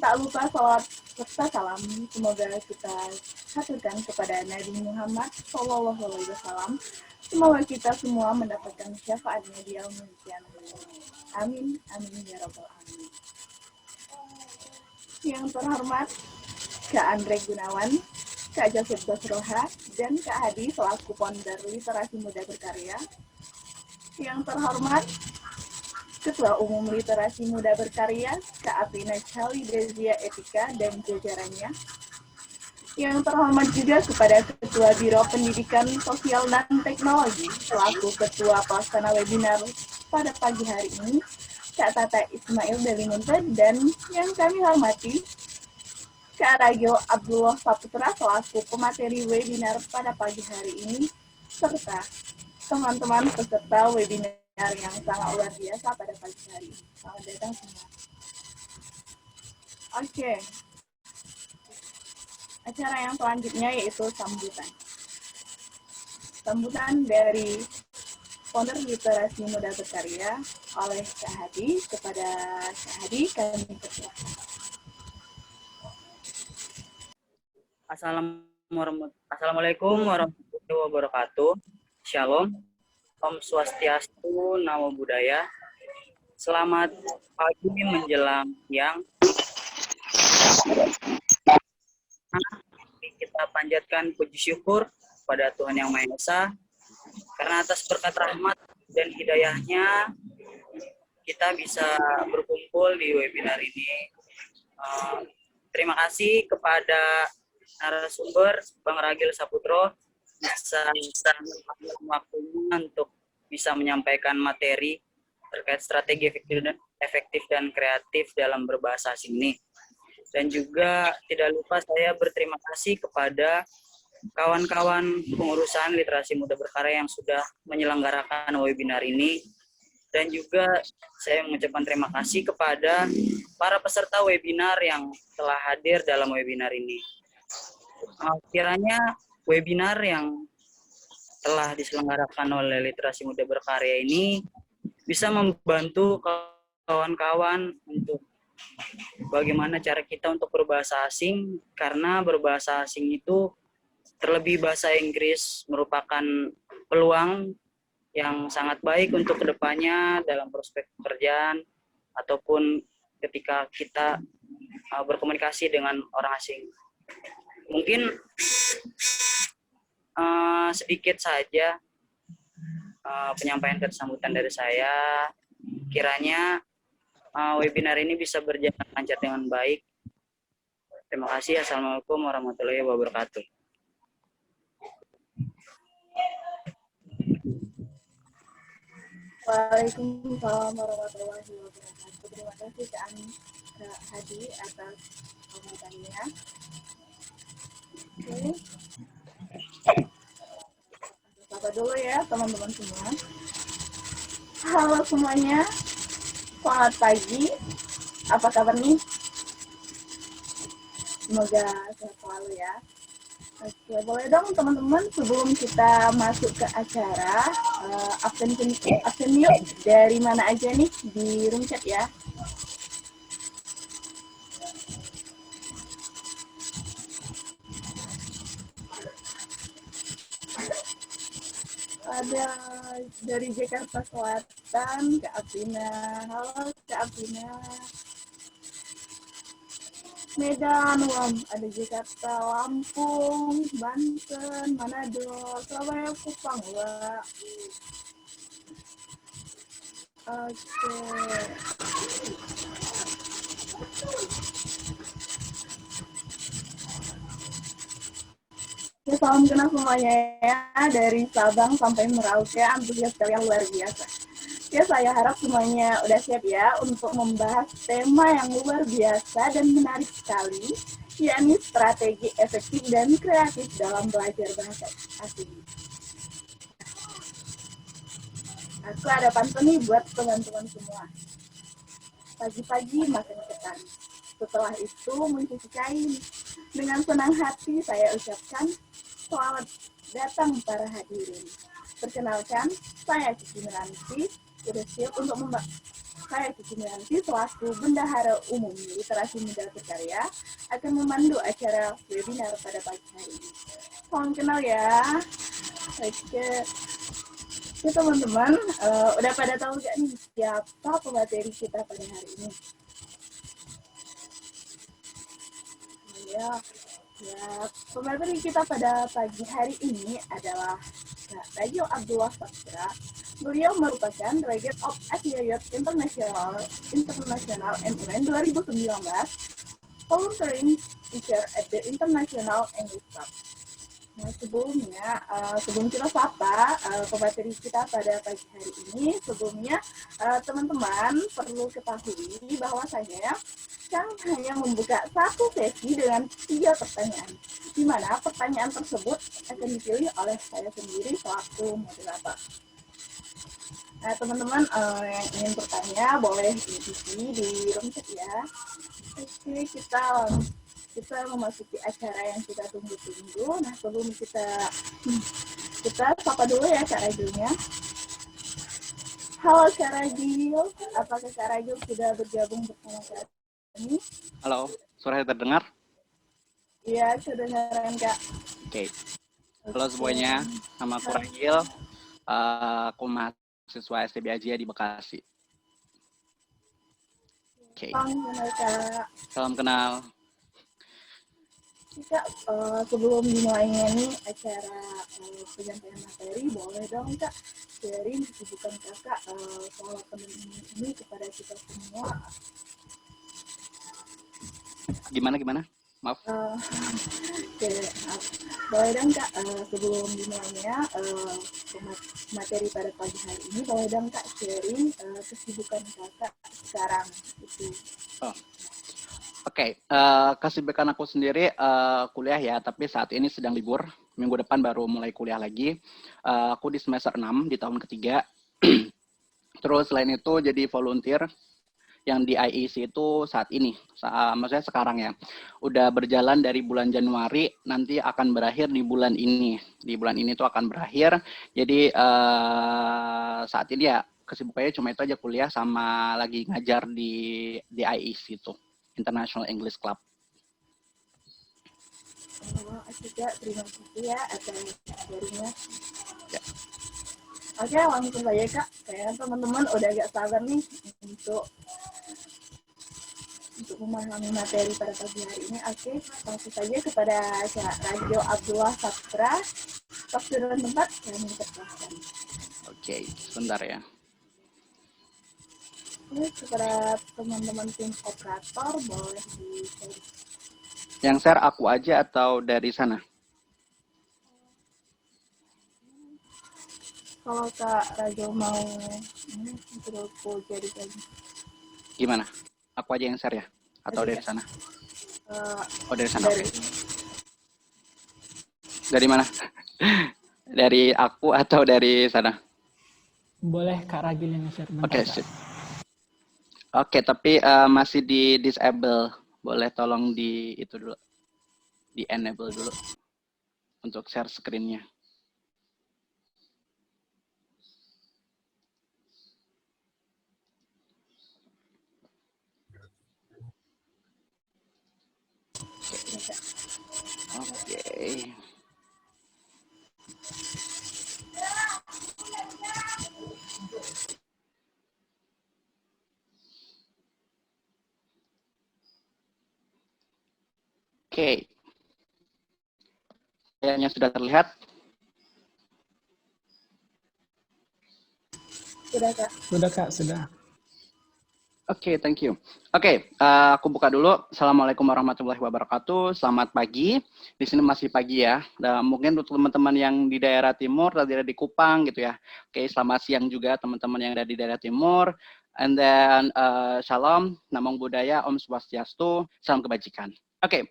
Tak lupa salawat serta salam semoga kita haturkan kepada Nabi Muhammad SAW. Semoga kita semua mendapatkan syafaatnya di yaumil qiyamah. Amin, amin ya rabbal alamin. Yang terhormat Kak Andre Gunawan, Kak Joseph Basroha, dan Kak Hadi selaku founder Literasi Muda Berkarya. Yang terhormat Ketua Umum Literasi Muda Berkarya, Kak Atina Chalidezia Etika dan jajarannya. Yang terhormat juga kepada Ketua Biro Pendidikan Sosial dan Teknologi, selaku Ketua Pelaksana Webinar pada pagi hari ini, Kak Tata Ismail Delimunte, dan yang kami hormati, Kak Ragil Abdullah Saputra selaku pemateri webinar pada pagi hari ini, serta teman-teman peserta webinar yang sangat luar biasa pada pagi hari ini. Selamat datang semua. Oke. Acara yang selanjutnya yaitu sambutan. Sambutan dari founder Literasi Muda Berkarya oleh Kak Hadi. Kepada Kak Hadi, kami persilakan. Assalamualaikum warahmatullahi wabarakatuh. Shalom. Om Swastiastu, Namo Buddhaya. Selamat pagi menjelang siang. Kita panjatkan puji syukur pada Tuhan Yang Maha Esa karena atas berkat rahmat dan hidayahnya kita bisa berkumpul di webinar ini. Terima kasih kepada narasumber Bang Ragil Saputro bisa waktunya untuk bisa menyampaikan materi terkait strategi efektif dan kreatif dalam berbahasa asing ini. Dan juga tidak lupa saya berterima kasih kepada kawan-kawan pengurusan Literasi Muda Berkarya yang sudah menyelenggarakan webinar ini. Dan juga saya mengucapkan terima kasih kepada para peserta webinar yang telah hadir dalam webinar ini. Kiranya webinar yang telah diselenggarakan oleh Literasi Muda Berkarya ini bisa membantu kawan-kawan untuk bagaimana cara kita untuk berbahasa asing, karena berbahasa asing itu terlebih bahasa Inggris merupakan peluang yang sangat baik untuk kedepannya dalam prospek pekerjaan ataupun ketika kita berkomunikasi dengan orang asing. Mungkin sedikit saja penyampaian sambutan dari saya. Kiranya webinar ini bisa berjalan lancar dengan baik. Terima kasih. Assalamualaikum warahmatullahi wabarakatuh. Waalaikumsalam warahmatullahi wabarakatuh. Terima kasih Kak Hadi atas sambutannya. Oke. Sapa dulu ya teman-teman semua. Halo semuanya. Selamat pagi. Apa kabar nih? Semoga sehat selalu ya. Oke, boleh dong teman-teman sebelum kita masuk ke acara, absen yuk dari mana aja nih di room chat ya. Ada dari Jakarta Selatan, Kak Apina. Halo Kak Apina. Medan, ada Jakarta, Lampung, Banten, Manado, Surabaya, Kupang, Wak. Oke. Ya, salam kenal semuanya ya, dari Sabang sampai Merauke, antusias kalian luar biasa. Ya, saya harap semuanya udah siap ya untuk membahas tema yang luar biasa dan menarik sekali, yakni strategi efektif dan kreatif dalam belajar bahasa asing. Aku ada pantun nih buat teman-teman semua. Pagi-pagi makan ketan, setelah itu mencuci kain. Dengan senang hati saya ucapkan selamat datang para hadirin. Perkenalkan, saya Cici Meranti, sudah siap untuk saya Cici selaku Bendahara Umum Literasi Muda Berkarya akan memandu acara webinar pada pagi hari ini. Salam kenal ya. Oke, teman-teman, udah pada tahu gak nih siapa pemateri kita pada hari ini? Ya, pemateri kita pada pagi hari ini adalah Kak Ragil Abdullah Saputra. Beliau merupakan Regent of Affiliate International MUN 2019, volunteering teacher at the International English Club. Nah, sebelum kita sapa pemateri kita pada pagi hari ini, sebelumnya teman-teman perlu ketahui bahwasanya Kang hanya membuka satu sesi dengan 3 pertanyaan, di mana pertanyaan tersebut akan dipilih oleh saya sendiri selaku moderator. Nah, teman-teman yang ingin bertanya boleh diisi di room chat ya. Oke, kita memasuki acara yang kita tunggu-tunggu. Nah, sebelum kita sapa dulu ya Kak Ragilnya. Halo Kak Ragil, apakah Kak Ragil sudah bergabung bersama kami? Halo, suara terdengar? Iya, kedengaran Kak. Oke. Halo semuanya, nama aku Ragil. Aku mahasiswa STB Ajia di Bekasi. Oke. Salam kenal. Kak, sebelum dimulainya nih acara penyampaian materi, boleh dong Kak sharing kesibukan Kakak soal pandemi ini kepada kita semua. Gimana? Maaf. Oke, boleh dong Kak sebelum dimulainya materi pada pagi hari ini, boleh dong Kak sharing kesibukan Kakak sekarang itu. Oke, kesibukan aku sendiri kuliah ya, tapi saat ini sedang libur. Minggu depan baru mulai kuliah lagi. Aku di semester 6 di tahun ketiga. Terus selain itu jadi volunteer yang di IEC itu saat ini, maksudnya sekarang ya. Udah berjalan dari bulan Januari, nanti akan berakhir di bulan ini. Di bulan ini tuh akan berakhir. Jadi saat ini ya kesibukannya cuma itu aja, kuliah sama lagi ngajar di IEC itu. International English Club. Juga terima kasih ya atas sharingnya. Ya. Oke, langsung saja Kak. Saya teman-teman udah agak sabar nih untuk memahami materi pada pagi hari ini. Oke, langsung saja kepada Kak Ragil Abdullah Saputra. Waktu dan tempat kami persilahkan. Oke, sebentar ya. Ini kepada teman-teman tim operator boleh di-share. Yang share aku aja atau dari sana? Kalau Kak Ragil mau ini aku jadi lagi. Gimana? Aku aja yang share ya? Atau dari sana? Dari sana. Dari, okay. Dari mana? Dari aku atau dari sana? Boleh Kak Ragil yang share. Oke, sip. Oke, tapi masih di disable. Boleh tolong di itu dulu. Di enable dulu. Untuk share screen-nya. Oke. Oke. Kayaknya sudah terlihat. Sudah Kak, sudah. Oke, thank you. Oke, aku buka dulu. Assalamualaikum warahmatullahi wabarakatuh. Selamat pagi. Di sini masih pagi ya. Dan mungkin untuk teman-teman yang di daerah timur, di Kupang gitu ya. Oke, selamat siang juga teman-teman yang ada di daerah timur. And then, shalom, namong budaya, om swastiastu, salam kebajikan. Oke,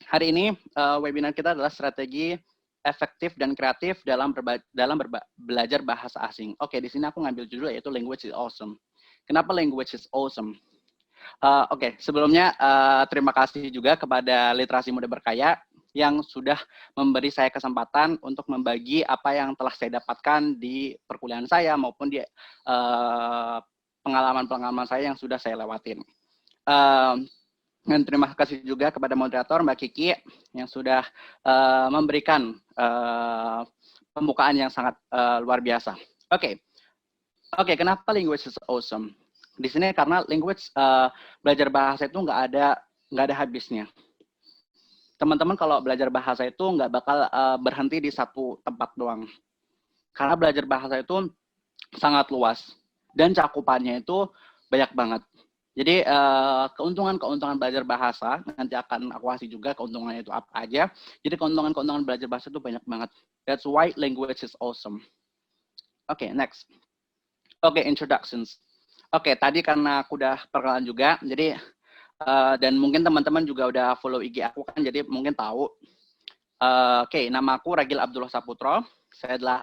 hari ini webinar kita adalah strategi efektif dan kreatif dalam belajar bahasa asing. Oke, di sini aku ngambil judul yaitu Language is Awesome. Kenapa language is awesome? Oke, sebelumnya terima kasih juga kepada Literasi Muda Berkarya yang sudah memberi saya kesempatan untuk membagi apa yang telah saya dapatkan di perkuliahan saya maupun di pengalaman-pengalaman saya yang sudah saya lewatin. Dan terima kasih juga kepada moderator Mbak Kiki yang sudah memberikan pembukaan yang sangat luar biasa. Oke, kenapa language is awesome? Di sini karena language belajar bahasa itu nggak ada habisnya. Teman-teman kalau belajar bahasa itu nggak bakal berhenti di satu tempat doang. Karena belajar bahasa itu sangat luas dan cakupannya itu banyak banget. Jadi keuntungan-keuntungan belajar bahasa nanti akan aku kasih juga keuntungannya itu apa aja. Jadi keuntungan-keuntungan belajar bahasa itu banyak banget. That's why language is awesome. Oke, next. Oke, introductions. Oke, tadi karena aku udah perkenalan juga, jadi dan mungkin teman-teman juga udah follow IG aku kan, jadi mungkin tahu. Oke, nama aku Ragil Abdullah Saputro. Saya adalah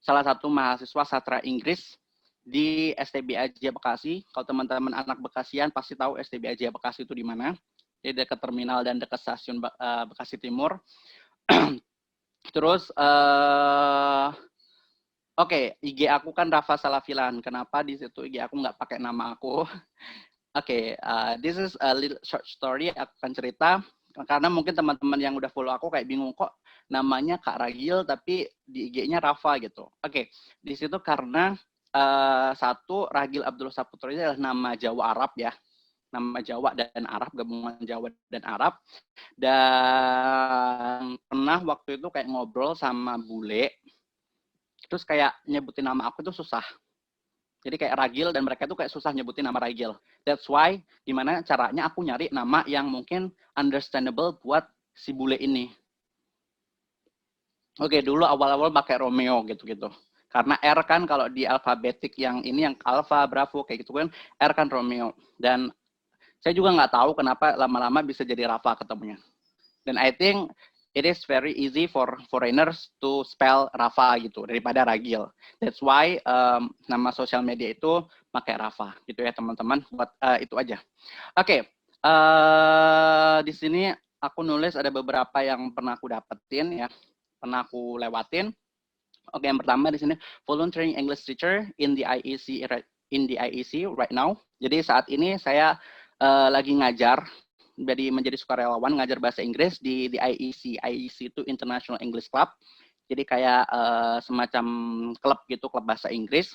salah satu mahasiswa sastra Inggris di STB Ajia Bekasi. Kalau teman-teman anak Bekasian pasti tahu STB Ajia Bekasi itu di mana. Di dekat terminal dan dekat stasiun Bekasi Timur. Terus, oke, IG aku kan Rafa Salafilan. Kenapa di situ IG aku nggak pakai nama aku? Oke, this is a little short story. Aku akan cerita. Karena mungkin teman-teman yang udah follow aku kayak bingung kok namanya Kak Ragil tapi di IG-nya Rafa gitu. Oke, di situ karena satu, Ragil Abdullah Saputro ini adalah nama Jawa Arab ya. Nama Jawa dan Arab, gabungan Jawa dan Arab. Dan pernah waktu itu kayak ngobrol sama bule, terus kayak nyebutin nama aku itu susah. Jadi kayak Ragil dan mereka itu kayak susah nyebutin nama Ragil. That's why gimana caranya aku nyari nama yang mungkin understandable buat si bule ini. Oke, dulu awal-awal pakai Romeo gitu-gitu. Karena R kan kalau di alfabetik yang ini, yang Alpha, Bravo, kayak gitu kan, R kan Romeo. Dan saya juga nggak tahu kenapa lama-lama bisa jadi Rafa ketemunya. Dan I think it is very easy for foreigners to spell Rafa gitu, daripada Ragil. That's why nama sosial media itu pakai Rafa gitu ya teman-teman. Buat itu aja. Oke, di sini aku nulis ada beberapa yang pernah aku dapetin ya, pernah aku lewatin. Oke, yang pertama di sini volunteering English teacher in the IEC right now. Jadi saat ini saya lagi ngajar, jadi menjadi sukarelawan ngajar bahasa Inggris di IEC. IEC itu International English Club. Jadi kayak semacam klub gitu, klub bahasa Inggris.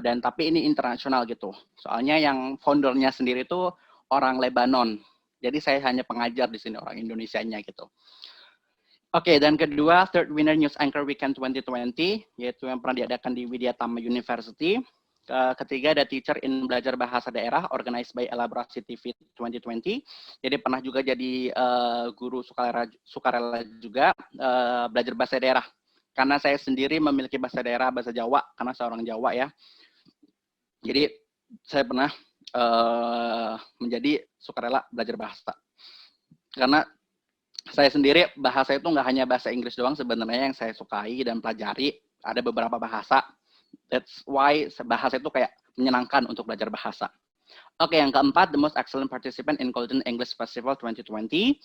Dan tapi ini internasional gitu. Soalnya yang foundernya sendiri itu orang Lebanon. Jadi saya hanya pengajar di sini, orang Indonesianya gitu. Oke, dan kedua, third winner News Anchor Weekend 2020, yaitu yang pernah diadakan di Widyatama University. Ketiga, ada Teacher in Belajar Bahasa Daerah, organized by Elaborasi TV 2020. Jadi pernah juga jadi guru sukarela juga, belajar bahasa daerah. Karena saya sendiri memiliki bahasa daerah, bahasa Jawa, karena saya orang Jawa ya. Jadi saya pernah menjadi sukarela belajar bahasa. Karena saya sendiri bahasa itu nggak hanya bahasa Inggris doang sebenarnya yang saya sukai dan pelajari, ada beberapa bahasa. That's why bahasa itu kayak menyenangkan untuk belajar bahasa. Oke, yang keempat, the most excellent participant in Golden English Festival 2020.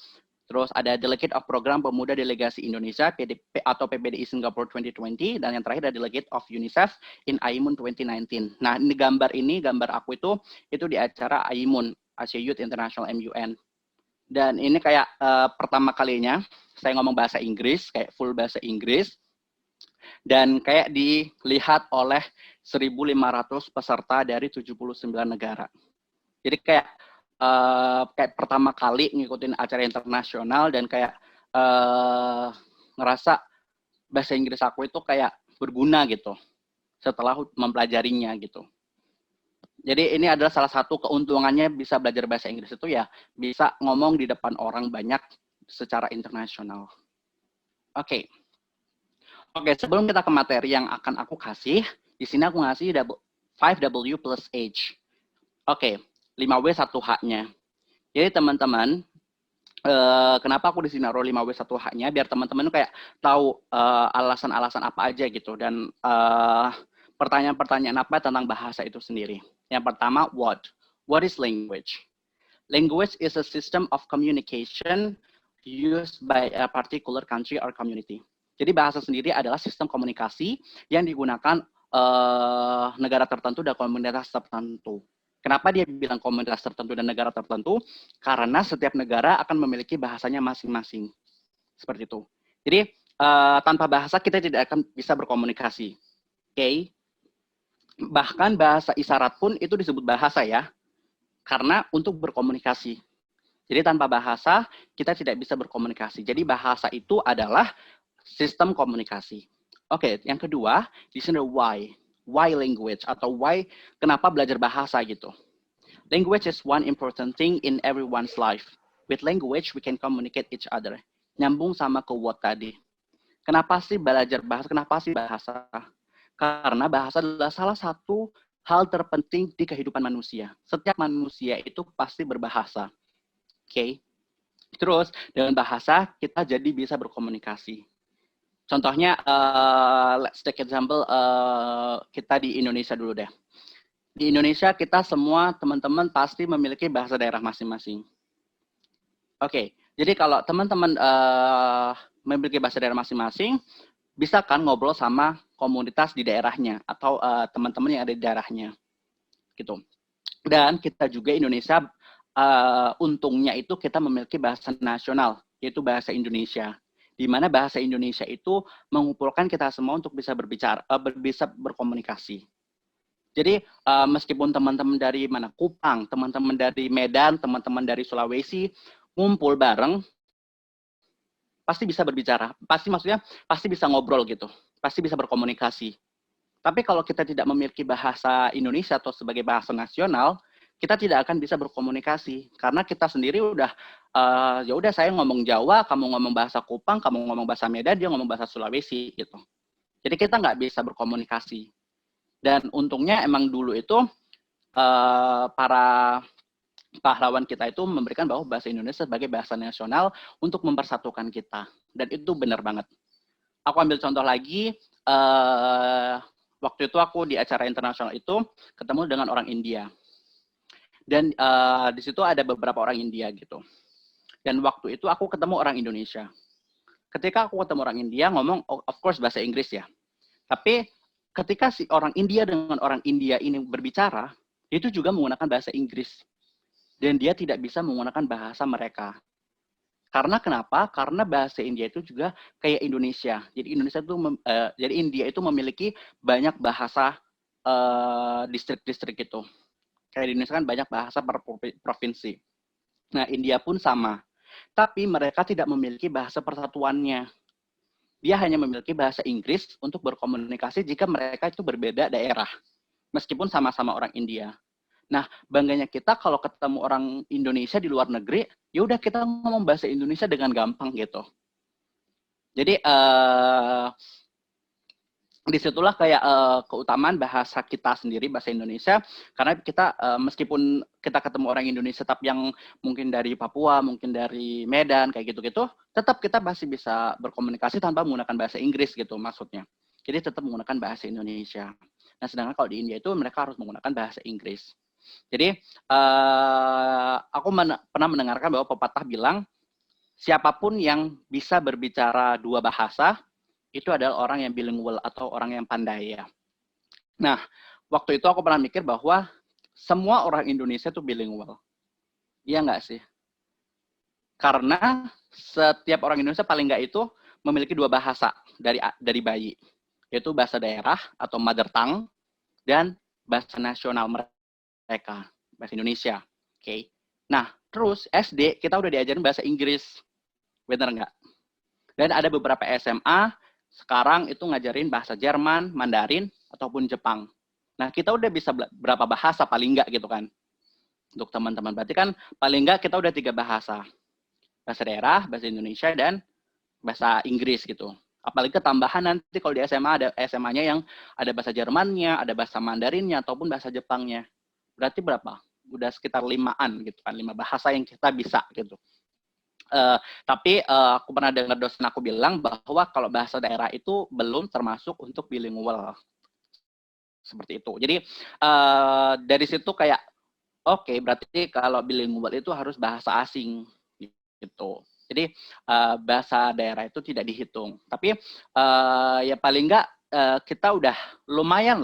Terus ada Delegate of Program Pemuda Delegasi Indonesia PDP atau PBDI Singapore 2020, dan yang terakhir ada Delegate of UNICEF in AIMUN 2019. Nah, ini gambar aku itu di acara AIMUN, Asia Youth International MUN. Dan ini kayak pertama kalinya saya ngomong bahasa Inggris, kayak full bahasa Inggris. Dan kayak dilihat oleh 1.500 peserta dari 79 negara. Jadi kayak pertama kali ngikutin acara internasional dan kayak ngerasa bahasa Inggris aku itu kayak berguna gitu setelah mempelajarinya gitu. Jadi ini adalah salah satu keuntungannya bisa belajar bahasa Inggris itu ya, bisa ngomong di depan orang banyak secara internasional. Oke, sebelum kita ke materi yang akan aku kasih, di sini aku ngasih 5W plus H. Oke, 5W 1H-nya. Jadi teman-teman, kenapa aku di sini naruh 5W 1H-nya, biar teman-teman kayak tahu alasan-alasan apa aja gitu, dan pertanyaan-pertanyaan apa tentang bahasa itu sendiri. Yang pertama, what? What is language? Language is a system of communication used by a particular country or community. Jadi bahasa sendiri adalah sistem komunikasi yang digunakan negara tertentu dan komunitas tertentu. Kenapa dia bilang komunitas tertentu dan negara tertentu? Karena setiap negara akan memiliki bahasanya masing-masing. Seperti itu. Jadi, tanpa bahasa kita tidak akan bisa berkomunikasi. Oke? Bahkan bahasa isyarat pun itu disebut bahasa ya. Karena untuk berkomunikasi. Jadi tanpa bahasa kita tidak bisa berkomunikasi. Jadi bahasa itu adalah sistem komunikasi. Oke, yang kedua, di sini why. Why language atau why kenapa belajar bahasa gitu. Language is one important thing in everyone's life. With language we can communicate each other. Nyambung sama ke what tadi. Kenapa sih belajar bahasa? Kenapa sih bahasa? Karena bahasa adalah salah satu hal terpenting di kehidupan manusia. Setiap manusia itu pasti berbahasa. Oke. Terus dengan bahasa kita jadi bisa berkomunikasi. Contohnya, let's take example kita di Indonesia dulu deh. Di Indonesia kita semua teman-teman pasti memiliki bahasa daerah masing-masing. Oke, jadi kalau teman-teman memiliki bahasa daerah masing-masing, bisa kan ngobrol sama komunitas di daerahnya atau teman-teman yang ada di daerahnya, gitu. Dan kita juga Indonesia, untungnya itu kita memiliki bahasa nasional, yaitu bahasa Indonesia. Di mana bahasa Indonesia itu mengumpulkan kita semua untuk bisa berbicara, bisa berkomunikasi. Jadi meskipun teman-teman dari mana Kupang, teman-teman dari Medan, teman-teman dari Sulawesi ngumpul bareng, pasti bisa berbicara. Pasti bisa ngobrol gitu, pasti bisa berkomunikasi. Tapi kalau kita tidak memiliki bahasa Indonesia atau sebagai bahasa nasional, kita tidak akan bisa berkomunikasi karena kita sendiri udah ya udah saya ngomong Jawa, kamu ngomong bahasa Kupang, kamu ngomong bahasa Medan, dia ngomong bahasa Sulawesi gitu. Jadi kita nggak bisa berkomunikasi. Dan untungnya emang dulu itu para pahlawan kita itu memberikan bahwa bahasa Indonesia sebagai bahasa nasional untuk mempersatukan kita. Dan itu benar banget. Aku ambil contoh lagi, waktu itu aku di acara internasional itu ketemu dengan orang India. Dan di situ ada beberapa orang India gitu. Dan waktu itu aku ketemu orang Indonesia. Ketika aku ketemu orang India ngomong, of course bahasa Inggris ya. Tapi ketika si orang India dengan orang India ini berbicara, itu juga menggunakan bahasa Inggris. Dan dia tidak bisa menggunakan bahasa mereka. Karena kenapa? Karena bahasa India itu juga kayak Indonesia. Jadi jadi India itu memiliki banyak bahasa distrik-distrik itu. Kayak di Indonesia kan banyak bahasa per provinsi. Nah, India pun sama. Tapi mereka tidak memiliki bahasa persatuannya. Dia hanya memiliki bahasa Inggris untuk berkomunikasi jika mereka itu berbeda daerah. Meskipun sama-sama orang India. Nah, bangganya kita kalau ketemu orang Indonesia di luar negeri, ya udah kita ngomong bahasa Indonesia dengan gampang gitu. Jadi disitulah kayak keutamaan bahasa kita sendiri, bahasa Indonesia, karena kita meskipun kita ketemu orang Indonesia tapi yang mungkin dari Papua, mungkin dari Medan kayak gitu-gitu, tetap kita masih bisa berkomunikasi tanpa menggunakan bahasa Inggris gitu maksudnya. Jadi tetap menggunakan bahasa Indonesia. Nah, sedangkan kalau di India itu mereka harus menggunakan bahasa Inggris. Jadi aku pernah mendengarkan bahwa pepatah bilang siapapun yang bisa berbicara dua bahasa itu adalah orang yang bilingual atau orang yang pandai ya. Nah, waktu itu aku pernah mikir bahwa semua orang Indonesia itu bilingual. Iya nggak sih? Karena setiap orang Indonesia paling nggak itu memiliki dua bahasa dari bayi, yaitu bahasa daerah atau mother tongue dan bahasa nasional mereka, bahasa Indonesia. Oke. Nah, terus SD kita udah diajarin bahasa Inggris. Bener nggak? Dan ada beberapa SMA sekarang itu ngajarin bahasa Jerman, Mandarin, ataupun Jepang. Nah, kita udah bisa berapa bahasa paling nggak gitu kan? Untuk teman-teman. Berarti kan paling nggak kita udah 3 bahasa. Bahasa daerah, bahasa Indonesia, dan bahasa Inggris gitu. Apalagi ketambahan nanti kalau di SMA ada SMA-nya yang ada bahasa Jermannya, ada bahasa Mandarinnya, ataupun bahasa Jepangnya. Berarti berapa? Udah sekitar 5-an gitu kan, 5 bahasa yang kita bisa gitu. Tapi aku pernah dengar dosen aku bilang bahwa kalau bahasa daerah itu belum termasuk untuk bilingual. Seperti itu. Jadi dari situ kayak oke, berarti kalau bilingual itu harus bahasa asing gitu. Jadi bahasa daerah itu tidak dihitung. Tapi ya paling enggak kita udah lumayan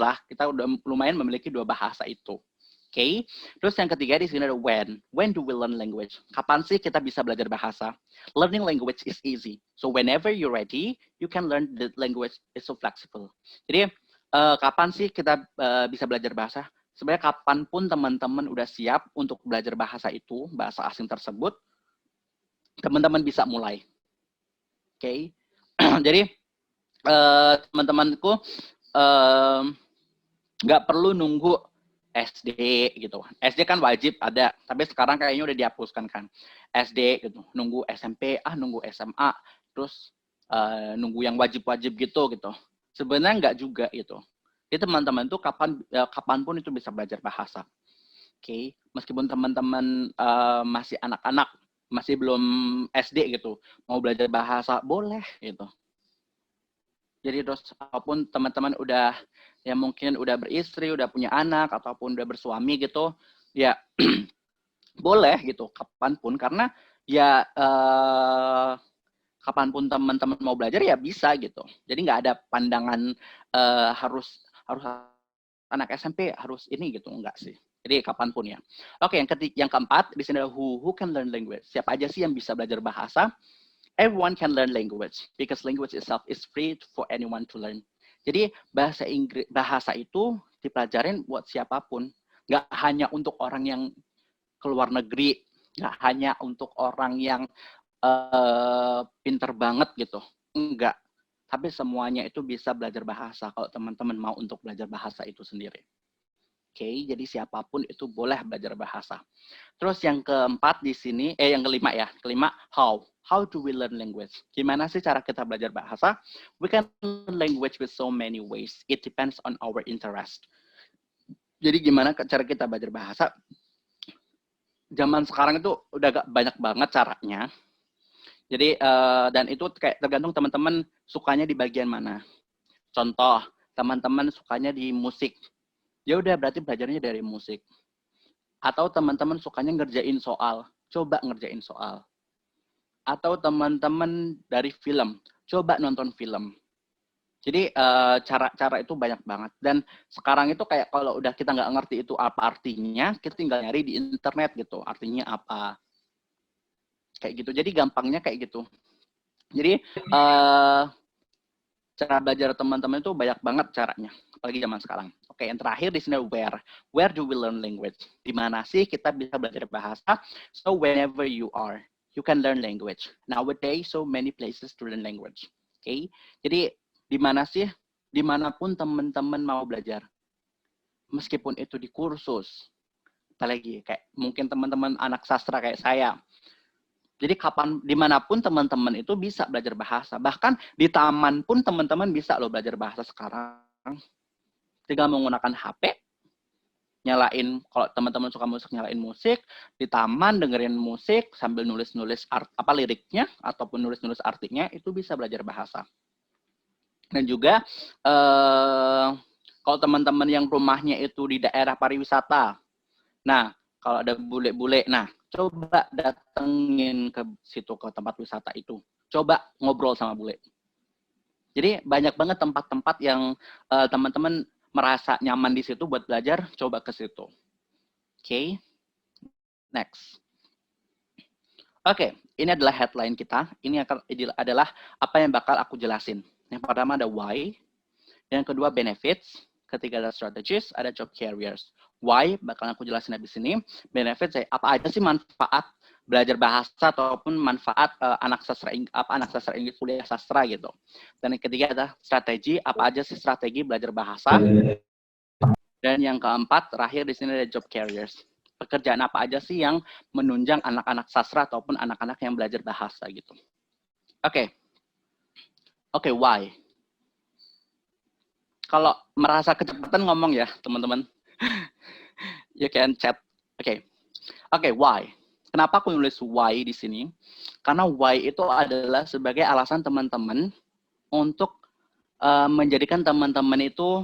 memiliki 2 bahasa itu. Oke. Terus yang ketiga di sini ada when. When do we learn language? Kapan sih kita bisa belajar bahasa? Learning language is easy. So whenever you're ready, you can learn the language is so flexible. Jadi kapan sih kita bisa belajar bahasa? Sebenarnya kapanpun teman-teman udah siap untuk belajar bahasa itu, bahasa asing tersebut, teman-teman bisa mulai. Oke. Jadi teman-temanku nggak perlu nunggu SD gitu. SD kan wajib ada, tapi sekarang kayaknya udah dihapuskan kan. SD gitu, nunggu SMP, nunggu SMA, terus nunggu yang wajib-wajib gitu. Sebenarnya nggak juga gitu. Jadi teman-teman tuh kapanpun itu bisa belajar bahasa. Oke, meskipun teman-teman masih anak-anak, masih belum SD gitu, mau belajar bahasa boleh gitu. Jadi terus apapun teman-teman udah ya mungkin udah beristri, udah punya anak ataupun udah bersuami gitu, ya boleh gitu kapanpun karena ya kapanpun teman-teman mau belajar ya bisa gitu. Jadi nggak ada pandangan harus anak SMP harus ini gitu, enggak sih. Jadi kapanpun ya. Oke, yang keempat di sini ada who can learn language. Siapa aja sih yang bisa belajar bahasa? Everyone can learn language because language itself is free for anyone to learn. Jadi bahasa itu dipelajarin buat siapapun, nggak hanya untuk orang yang keluar negeri, nggak hanya untuk orang yang pinter banget gitu, enggak. Tapi semuanya itu bisa belajar bahasa kalau teman-teman mau untuk belajar bahasa itu sendiri. Oke, jadi siapapun itu boleh belajar bahasa. Terus yang keempat di sini, yang kelima ya. Kelima, how. How do we learn language? Gimana sih cara kita belajar bahasa? We can learn language with so many ways. It depends on our interest. Jadi gimana cara kita belajar bahasa? Zaman sekarang itu udah gak banyak banget caranya. Jadi, dan itu kayak tergantung teman-teman sukanya di bagian mana. Contoh, teman-teman sukanya di musik. Ya udah berarti belajarnya dari musik. Atau teman-teman sukanya ngerjain soal, coba ngerjain soal. Atau teman-teman dari film, coba nonton film. Jadi cara-cara itu banyak banget. Dan sekarang itu kayak kalau udah kita nggak ngerti itu apa artinya, kita tinggal nyari di internet gitu, artinya apa. Kayak gitu. Jadi gampangnya kayak gitu. Jadi cara belajar teman-teman itu banyak banget caranya, apalagi zaman sekarang. Oke, yang terakhir di sini where. Where do we learn language? Di mana sih kita bisa belajar bahasa? So whenever you are, you can learn language. Nowadays, so many places to learn language. Oke, jadi di mana sih? Dimanapun teman-teman mau belajar. Meskipun itu di kursus, apalagi kayak mungkin teman-teman anak sastra kayak saya. Jadi dimanapun teman-teman itu bisa belajar bahasa. Bahkan di taman pun teman-teman bisa loh belajar bahasa sekarang. Tinggal menggunakan HP, nyalain, kalau teman-teman suka musik, nyalain musik, di taman dengerin musik, sambil nulis-nulis liriknya, ataupun nulis-nulis artinya, itu bisa belajar bahasa. Dan juga, kalau teman-teman yang rumahnya itu di daerah pariwisata, nah, kalau ada bule-bule, nah, coba datengin ke situ, ke tempat wisata itu. Coba ngobrol sama bule. Jadi banyak banget tempat-tempat yang teman-teman merasa nyaman di situ buat belajar, coba ke situ. Oke. Next. Oke, ini adalah headline kita. Ini adalah apa yang bakal aku jelasin. Yang pertama ada why, yang kedua benefits, ketiga ada strategies, ada job careers. Why bakal aku jelasin habis ini. Benefits apa aja sih manfaat belajar bahasa ataupun manfaat anak sastra Inggris kuliah sastra gitu. Dan yang ketiga ada strategi, apa aja sih strategi belajar bahasa. Dan yang keempat terakhir di sini ada job careers. Pekerjaan apa aja sih yang menunjang anak-anak sastra ataupun anak-anak yang belajar bahasa gitu. Oke, why? Kalau merasa kecepatan ngomong ya, teman-teman. You can chat. Oke, why? Kenapa aku nulis why di sini? Karena why itu adalah sebagai alasan teman-teman untuk menjadikan teman-teman itu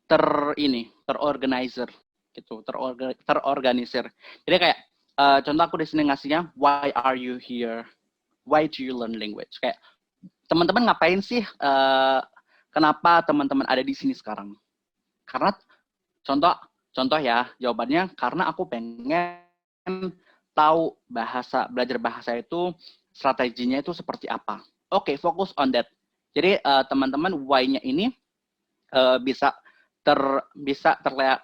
terorganisir gitu, terorganisir. Jadi kayak contoh aku di sini ngasihnya why are you here? Why do you learn language? Kayak teman-teman ngapain sih kenapa teman-teman ada di sini sekarang? Karena contoh ya, jawabannya karena aku pengen tahu belajar bahasa itu strateginya itu seperti apa. Oke, fokus on that. Jadi teman-teman why-nya ini bisa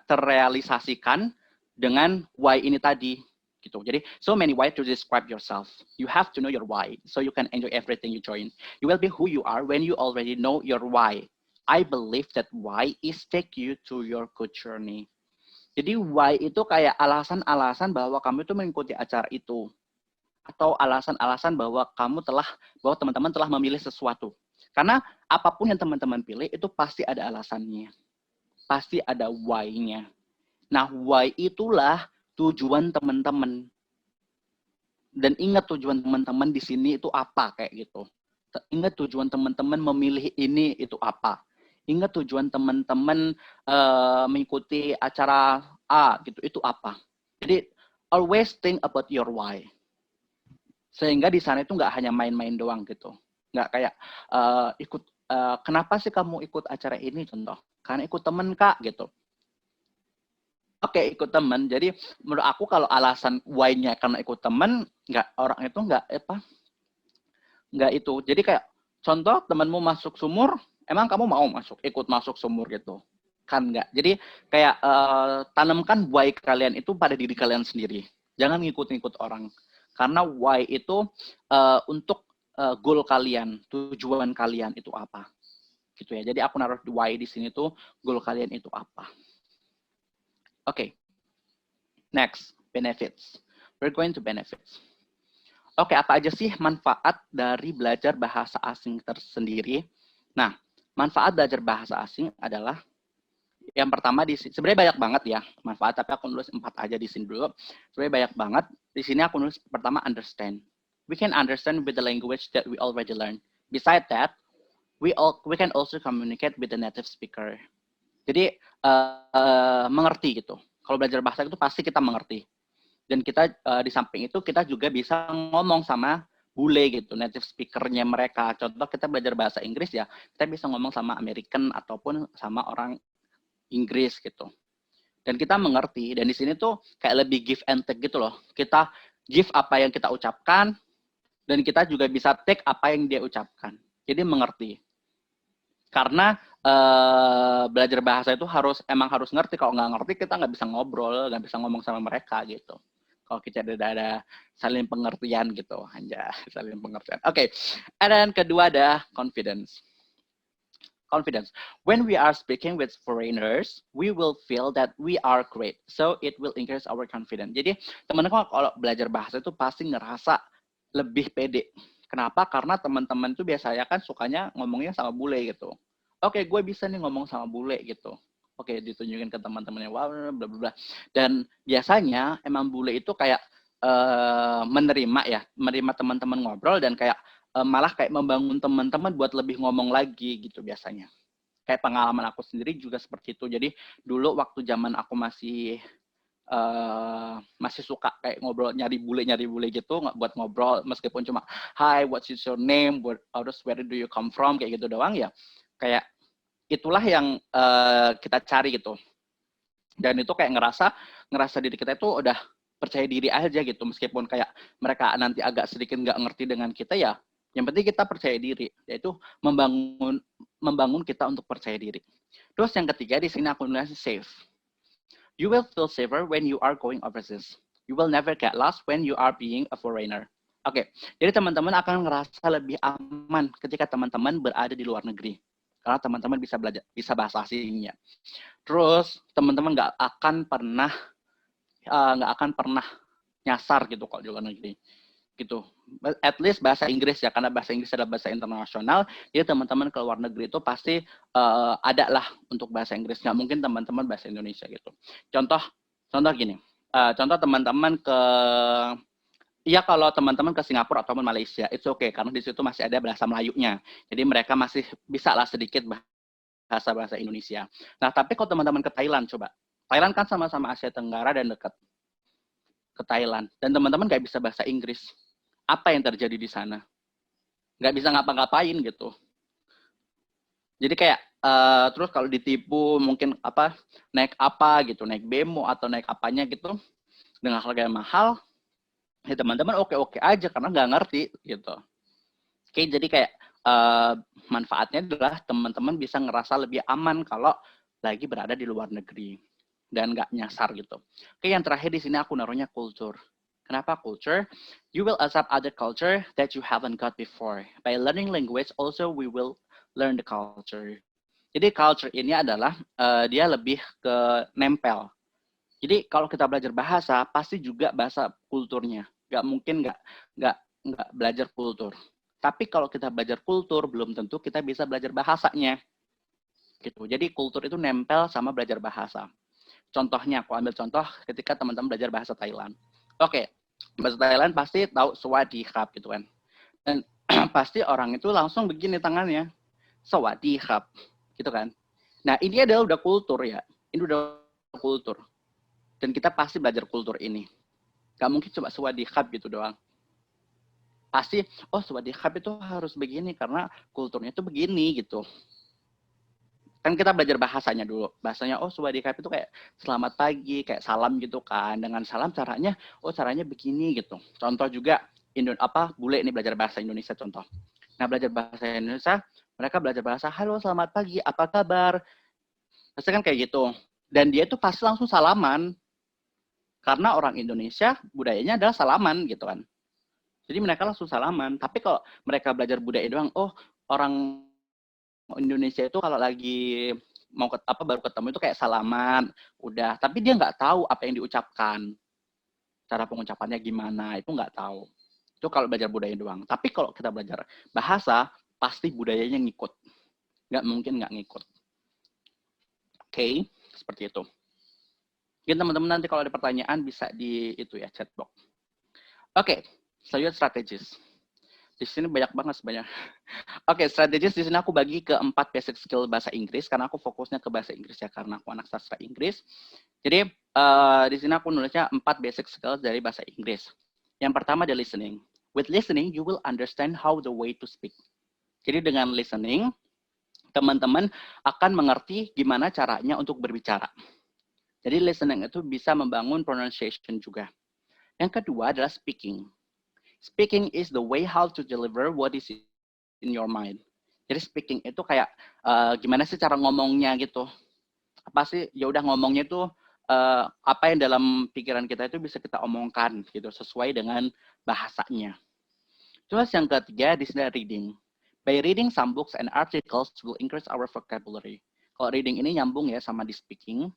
terrealisasikan dengan why ini tadi gitu. Jadi so many why to describe yourself. You have to know your why so you can enjoy everything you join. You will be who you are when you already know your why. I believe that why is take you to your good journey. Jadi why itu kayak alasan-alasan bahwa kamu itu mengikuti acara itu atau alasan-alasan bahwa bahwa teman-teman telah memilih sesuatu. Karena apapun yang teman-teman pilih itu pasti ada alasannya. Pasti ada why-nya. Nah, why itulah tujuan teman-teman. Dan ingat tujuan teman-teman di sini itu apa kayak gitu. Ingat tujuan teman-teman memilih ini itu apa. Ingat tujuan teman-teman mengikuti acara A gitu itu apa. Jadi always think about your why. Sehingga di sana itu nggak hanya main-main doang gitu. Nggak kayak kenapa sih kamu ikut acara ini contoh? Karena ikut temen Kak gitu. Oke, ikut temen. Jadi menurut aku kalau alasan why-nya karena ikut temen, orang itu nggak itu. Jadi kayak contoh temanmu masuk sumur, emang kamu mau ikut masuk sumur gitu? Kan nggak. Jadi kayak tanamkan why kalian itu pada diri kalian sendiri. Jangan ngikut-ngikut orang. Karena why itu untuk goal kalian, tujuan kalian itu apa. Gitu ya. Jadi aku naruh why di sini tuh goal kalian itu apa. Oke. Next, benefits. We're going to benefits. Oke, apa aja sih manfaat dari belajar bahasa asing tersendiri? Nah, manfaat belajar bahasa asing adalah yang pertama di sini, sebenarnya banyak banget ya manfaat, tapi aku nulis 4 aja di sini dulu. Sebenarnya banyak banget. Di sini aku nulis pertama understand. We can understand with the language that we already learn. Besides that, we can also communicate with the native speaker. Jadi mengerti gitu. Kalau belajar bahasa itu pasti kita mengerti. Dan kita di samping itu kita juga bisa ngomong sama bule gitu, native speaker-nya mereka. Contoh kita belajar bahasa Inggris ya, kita bisa ngomong sama American ataupun sama orang Inggris gitu. Dan kita mengerti, dan di sini tuh kayak lebih give and take gitu loh. Kita give apa yang kita ucapkan, dan kita juga bisa take apa yang dia ucapkan. Jadi mengerti. Karena belajar bahasa itu emang harus ngerti. Kalau nggak ngerti kita nggak bisa ngobrol, nggak bisa ngomong sama mereka gitu. Kalau kita ada saling pengertian gitu, hanya saling pengertian. Oke, and then kedua ada confidence. Confidence. When we are speaking with foreigners, we will feel that we are great. So it will increase our confidence. Jadi teman-teman kalau belajar bahasa itu pasti ngerasa lebih pede. Kenapa? Karena teman-teman itu biasanya kan sukanya ngomongnya sama bule gitu. Oke, gue bisa nih ngomong sama bule gitu. Oke, ditunjukin ke teman-temannya, wah, bla bla bla. Dan biasanya emang bule itu kayak menerima teman-teman ngobrol dan kayak malah kayak membangun teman-teman buat lebih ngomong lagi gitu biasanya. Kayak pengalaman aku sendiri juga seperti itu. Jadi dulu waktu zaman aku masih suka kayak ngobrol nyari bule gitu buat ngobrol meskipun cuma hi what's your name, where do you come from kayak gitu doang ya. Kayak itulah yang kita cari gitu. Dan itu kayak ngerasa diri kita itu udah percaya diri aja gitu, meskipun kayak mereka nanti agak sedikit nggak ngerti dengan kita ya, yang penting kita percaya diri, yaitu membangun kita untuk percaya diri. Terus yang ketiga di sini aku nulis safe. You will feel safer when you are going overseas. You will never get lost when you are being a foreigner. Oke, jadi teman-teman akan ngerasa lebih aman ketika teman-teman berada di luar negeri. Karena teman-teman bisa bahasa asingnya. Terus teman-teman nggak akan pernah nyasar gitu kalau di luar negeri gitu. At least bahasa Inggris ya, karena bahasa Inggris adalah bahasa internasional. Jadi teman-teman ke luar negeri itu pasti ada lah untuk bahasa Inggris. Nggak mungkin teman-teman bahasa Indonesia gitu. Contoh gini. Contoh teman-teman kalau teman-teman ke Singapura ataupun Malaysia, it's okay karena di situ masih ada bahasa Melayunya. Jadi mereka masih bisa lah sedikit bahasa Indonesia. Nah, tapi kalau teman-teman ke Thailand, coba. Thailand kan sama-sama Asia Tenggara dan dekat ke Thailand. Dan teman-teman nggak bisa bahasa Inggris. Apa yang terjadi di sana? Nggak bisa ngapa-ngapain gitu. Jadi kayak terus kalau ditipu mungkin naik gitu, naik bemo atau naik apanya gitu dengan harga yang mahal, ya teman-teman oke aja karena nggak ngerti gitu. Oke, jadi kayak manfaatnya adalah teman-teman bisa ngerasa lebih aman kalau lagi berada di luar negeri dan nggak nyasar gitu. Oke, yang terakhir di sini aku naruhnya culture. Kenapa culture? You will accept other culture that you haven't got before. By learning language, also we will learn the culture. Jadi culture ini adalah dia lebih ke nempel. Jadi kalau kita belajar bahasa, pasti juga bahasa kulturnya. Nggak mungkin nggak belajar kultur. Tapi kalau kita belajar kultur, belum tentu kita bisa belajar bahasanya. Gitu. Jadi kultur itu nempel sama belajar bahasa. Contohnya, aku ambil contoh ketika teman-teman belajar bahasa Thailand. Oke, bahasa Thailand pasti tahu Sawadee-krap gitu kan. Dan pasti orang itu langsung begini tangannya. Sawadee-krap. Gitu kan. Nah, ini adalah udah kultur ya. Ini udah kultur. Dan kita pasti belajar kultur ini. Gak mungkin cuma Sawadee-krap gitu doang. Pasti, oh Sawadee-krap itu harus begini karena kulturnya itu begini gitu. Kan kita belajar bahasanya dulu. Bahasanya, oh Sawadee-krap itu kayak selamat pagi, kayak salam gitu kan. Dengan salam caranya, oh caranya begini gitu. Contoh juga, bule ini belajar bahasa Indonesia contoh. Nah belajar bahasa Indonesia, mereka belajar bahasa, halo selamat pagi, apa kabar? Pasti kan kayak gitu. Dan dia itu pasti langsung salaman. Karena orang Indonesia, budayanya adalah salaman gitu kan. Jadi mereka langsung salaman. Tapi kalau mereka belajar budaya doang, oh orang Indonesia itu kalau lagi baru ketemu itu kayak salaman, udah. Tapi dia nggak tahu apa yang diucapkan, cara pengucapannya gimana, itu nggak tahu. Itu kalau belajar budaya doang. Tapi kalau kita belajar bahasa, pasti budayanya ngikut. Nggak mungkin nggak ngikut. Oke, seperti itu. Mungkin teman-teman nanti kalau ada pertanyaan bisa di itu ya chat box. Oke, selanjutnya strategis. Di sini banyak banget sebenarnya. Oke, strategis di sini aku bagi ke 4 basic skill bahasa Inggris karena aku fokusnya ke bahasa Inggris ya karena aku anak sastra Inggris. Jadi di sini aku nulisnya 4 basic skills dari bahasa Inggris. Yang pertama adalah listening. With listening, you will understand how the way to speak. Jadi dengan listening, teman-teman akan mengerti gimana caranya untuk berbicara. Jadi listening itu bisa membangun pronunciation juga. Yang kedua adalah speaking. Speaking is the way how to deliver what is in your mind. Jadi speaking itu kayak gimana sih cara ngomongnya gitu. Apa sih ya udah ngomongnya itu apa yang dalam pikiran kita itu bisa kita omongkan gitu sesuai dengan bahasanya. Terus yang ketiga di sini reading. By reading some books and articles will increase our vocabulary. Kalau reading ini nyambung ya sama di speaking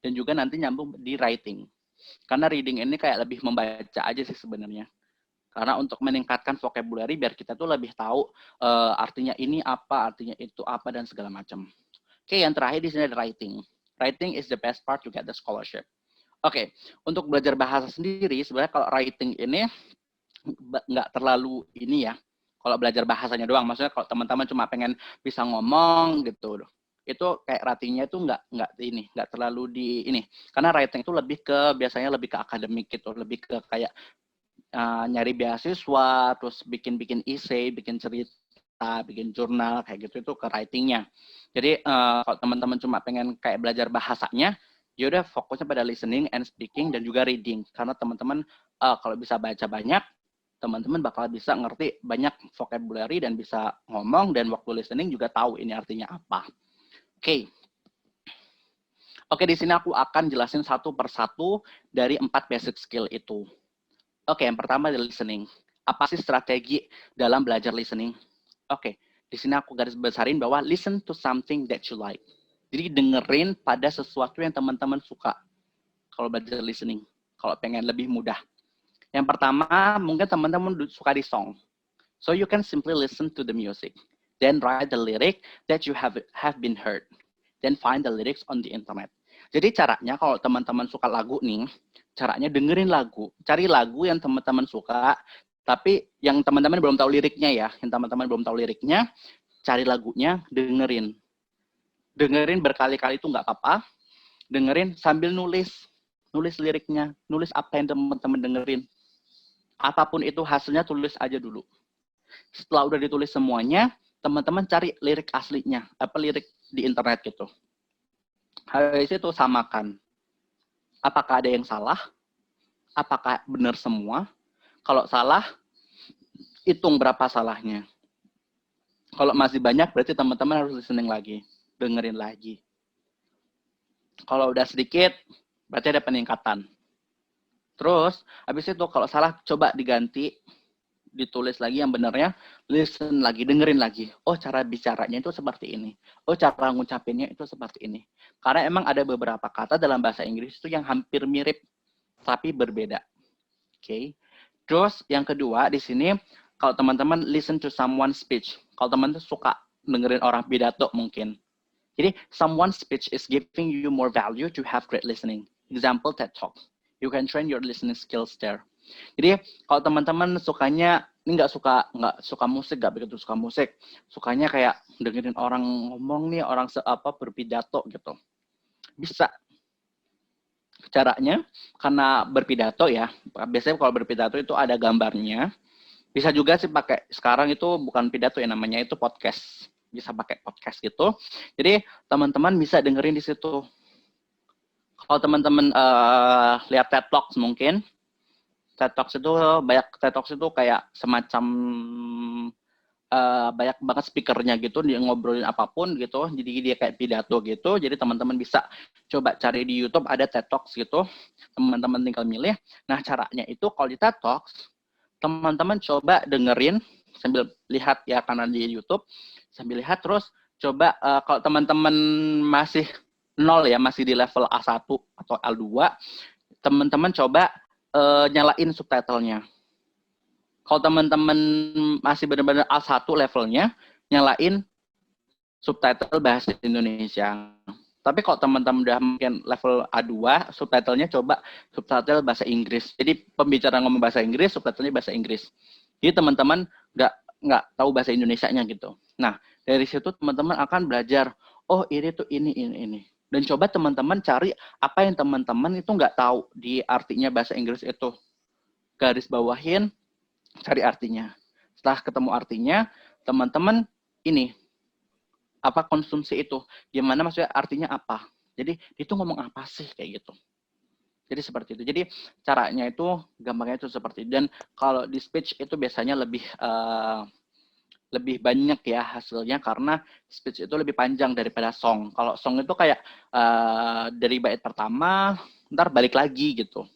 dan juga nanti nyambung di writing. Karena reading ini kayak lebih membaca aja sih sebenarnya. Karena untuk meningkatkan vocabulary biar kita tuh lebih tahu artinya ini apa, artinya itu apa dan segala macam. Oke, yang terakhir di sini ada writing. Writing is the best part to get the scholarship. Oke, untuk belajar bahasa sendiri sebenarnya kalau writing ini nggak terlalu ini ya. Kalau belajar bahasanya doang, maksudnya kalau teman-teman cuma pengen bisa ngomong gitu, itu kayak writingnya itu nggak terlalu di ini. Karena writing itu biasanya lebih ke akademik gitu, lebih ke kayak nyari beasiswa, terus bikin essay, bikin cerita, bikin jurnal, kayak gitu itu ke writingnya. Jadi kalau teman-teman cuma pengen kayak belajar bahasanya, yaudah fokusnya pada listening and speaking dan juga reading. Karena teman-teman kalau bisa baca banyak, teman-teman bakal bisa ngerti banyak vocabulary dan bisa ngomong, dan waktu listening juga tahu ini artinya apa. Oke. Oke, di sini aku akan jelasin satu persatu dari 4 basic skill itu. Oke, yang pertama adalah listening. Apa sih strategi dalam belajar listening? Oke, di sini aku garis besarin bahwa listen to something that you like. Jadi dengerin pada sesuatu yang teman-teman suka. Kalau belajar listening, kalau pengen lebih mudah. Yang pertama, mungkin teman-teman suka di song. So you can simply listen to the music. Then write the lyric that you have been heard. Then find the lyrics on the internet. Jadi caranya kalau teman-teman suka lagu nih, caranya dengerin lagu, cari lagu yang teman-teman suka, tapi yang teman-teman belum tahu liriknya ya, yang teman-teman belum tahu liriknya, cari lagunya, dengerin. Dengerin berkali-kali itu nggak apa-apa, dengerin sambil nulis liriknya, nulis apa yang teman-teman dengerin. Apapun itu hasilnya tulis aja dulu. Setelah udah ditulis semuanya, teman-teman cari lirik aslinya, lirik di internet gitu. Habis itu samakan. Apakah ada yang salah? Apakah benar semua? Kalau salah, hitung berapa salahnya. Kalau masih banyak, berarti teman-teman harus listening lagi, dengerin lagi. Kalau udah sedikit, berarti ada peningkatan. Terus, habis itu kalau salah, coba diganti, ditulis lagi yang benarnya, listen lagi, dengerin lagi. Oh, cara bicaranya itu seperti ini. Oh, cara ngucapinnya itu seperti ini. Karena emang ada beberapa kata dalam bahasa Inggris itu yang hampir mirip, tapi berbeda. Oke. Terus, yang kedua, di sini, kalau teman-teman listen to someone's speech. Kalau teman-teman suka dengerin orang pidato mungkin. Jadi, someone's speech is giving you more value to have great listening. Example, TED Talk. You can train your listening skills there. Jadi, kalau teman-teman sukanya, ini nggak suka musik, nggak begitu suka musik. Sukanya kayak dengerin orang ngomong nih, orang berpidato gitu. Bisa. Caranya, karena berpidato ya, biasanya kalau berpidato itu ada gambarnya. Bisa juga sih pakai, sekarang itu bukan pidato ya, namanya itu podcast. Bisa pakai podcast gitu. Jadi teman-teman bisa dengerin di situ. Kalau teman-teman lihat TED Talks mungkin, TED Talks itu kayak semacam banyak banget speakernya gitu, dia ngobrolin apapun gitu, jadi dia kayak pidato gitu. Jadi teman-teman bisa coba cari di YouTube, ada TED Talks gitu, teman-teman tinggal milih. Nah, caranya itu kalau di TED Talks, teman-teman coba dengerin sambil lihat ya, karena di YouTube, sambil lihat. Terus coba kalau teman-teman masih nol ya, masih di level A1 atau L2, teman-teman coba nyalain subtitlenya. Kalau teman-teman masih benar-benar A1 levelnya, nyalain subtitle bahasa Indonesia. Tapi kalau teman-teman udah mungkin level A2, subtitlenya coba subtitle bahasa Inggris. Jadi pembicaraan ngomong bahasa Inggris, subtitlenya bahasa Inggris. Jadi teman-teman nggak tahu bahasa Indonesianya gitu. Nah, dari situ teman-teman akan belajar, oh ini tuh ini. Dan coba teman-teman cari apa yang teman-teman itu nggak tahu di artinya bahasa Inggris itu. Garis bawahin, cari artinya. Setelah ketemu artinya, teman-teman ini konsumsi itu, gimana maksudnya, artinya apa. Jadi itu ngomong apa sih kayak gitu. Jadi seperti itu. Jadi caranya itu, gampangnya itu seperti itu. Dan kalau di speech itu biasanya lebih banyak ya hasilnya, karena speech itu lebih panjang daripada song. Kalau song itu kayak dari bait pertama, ntar balik lagi gitu.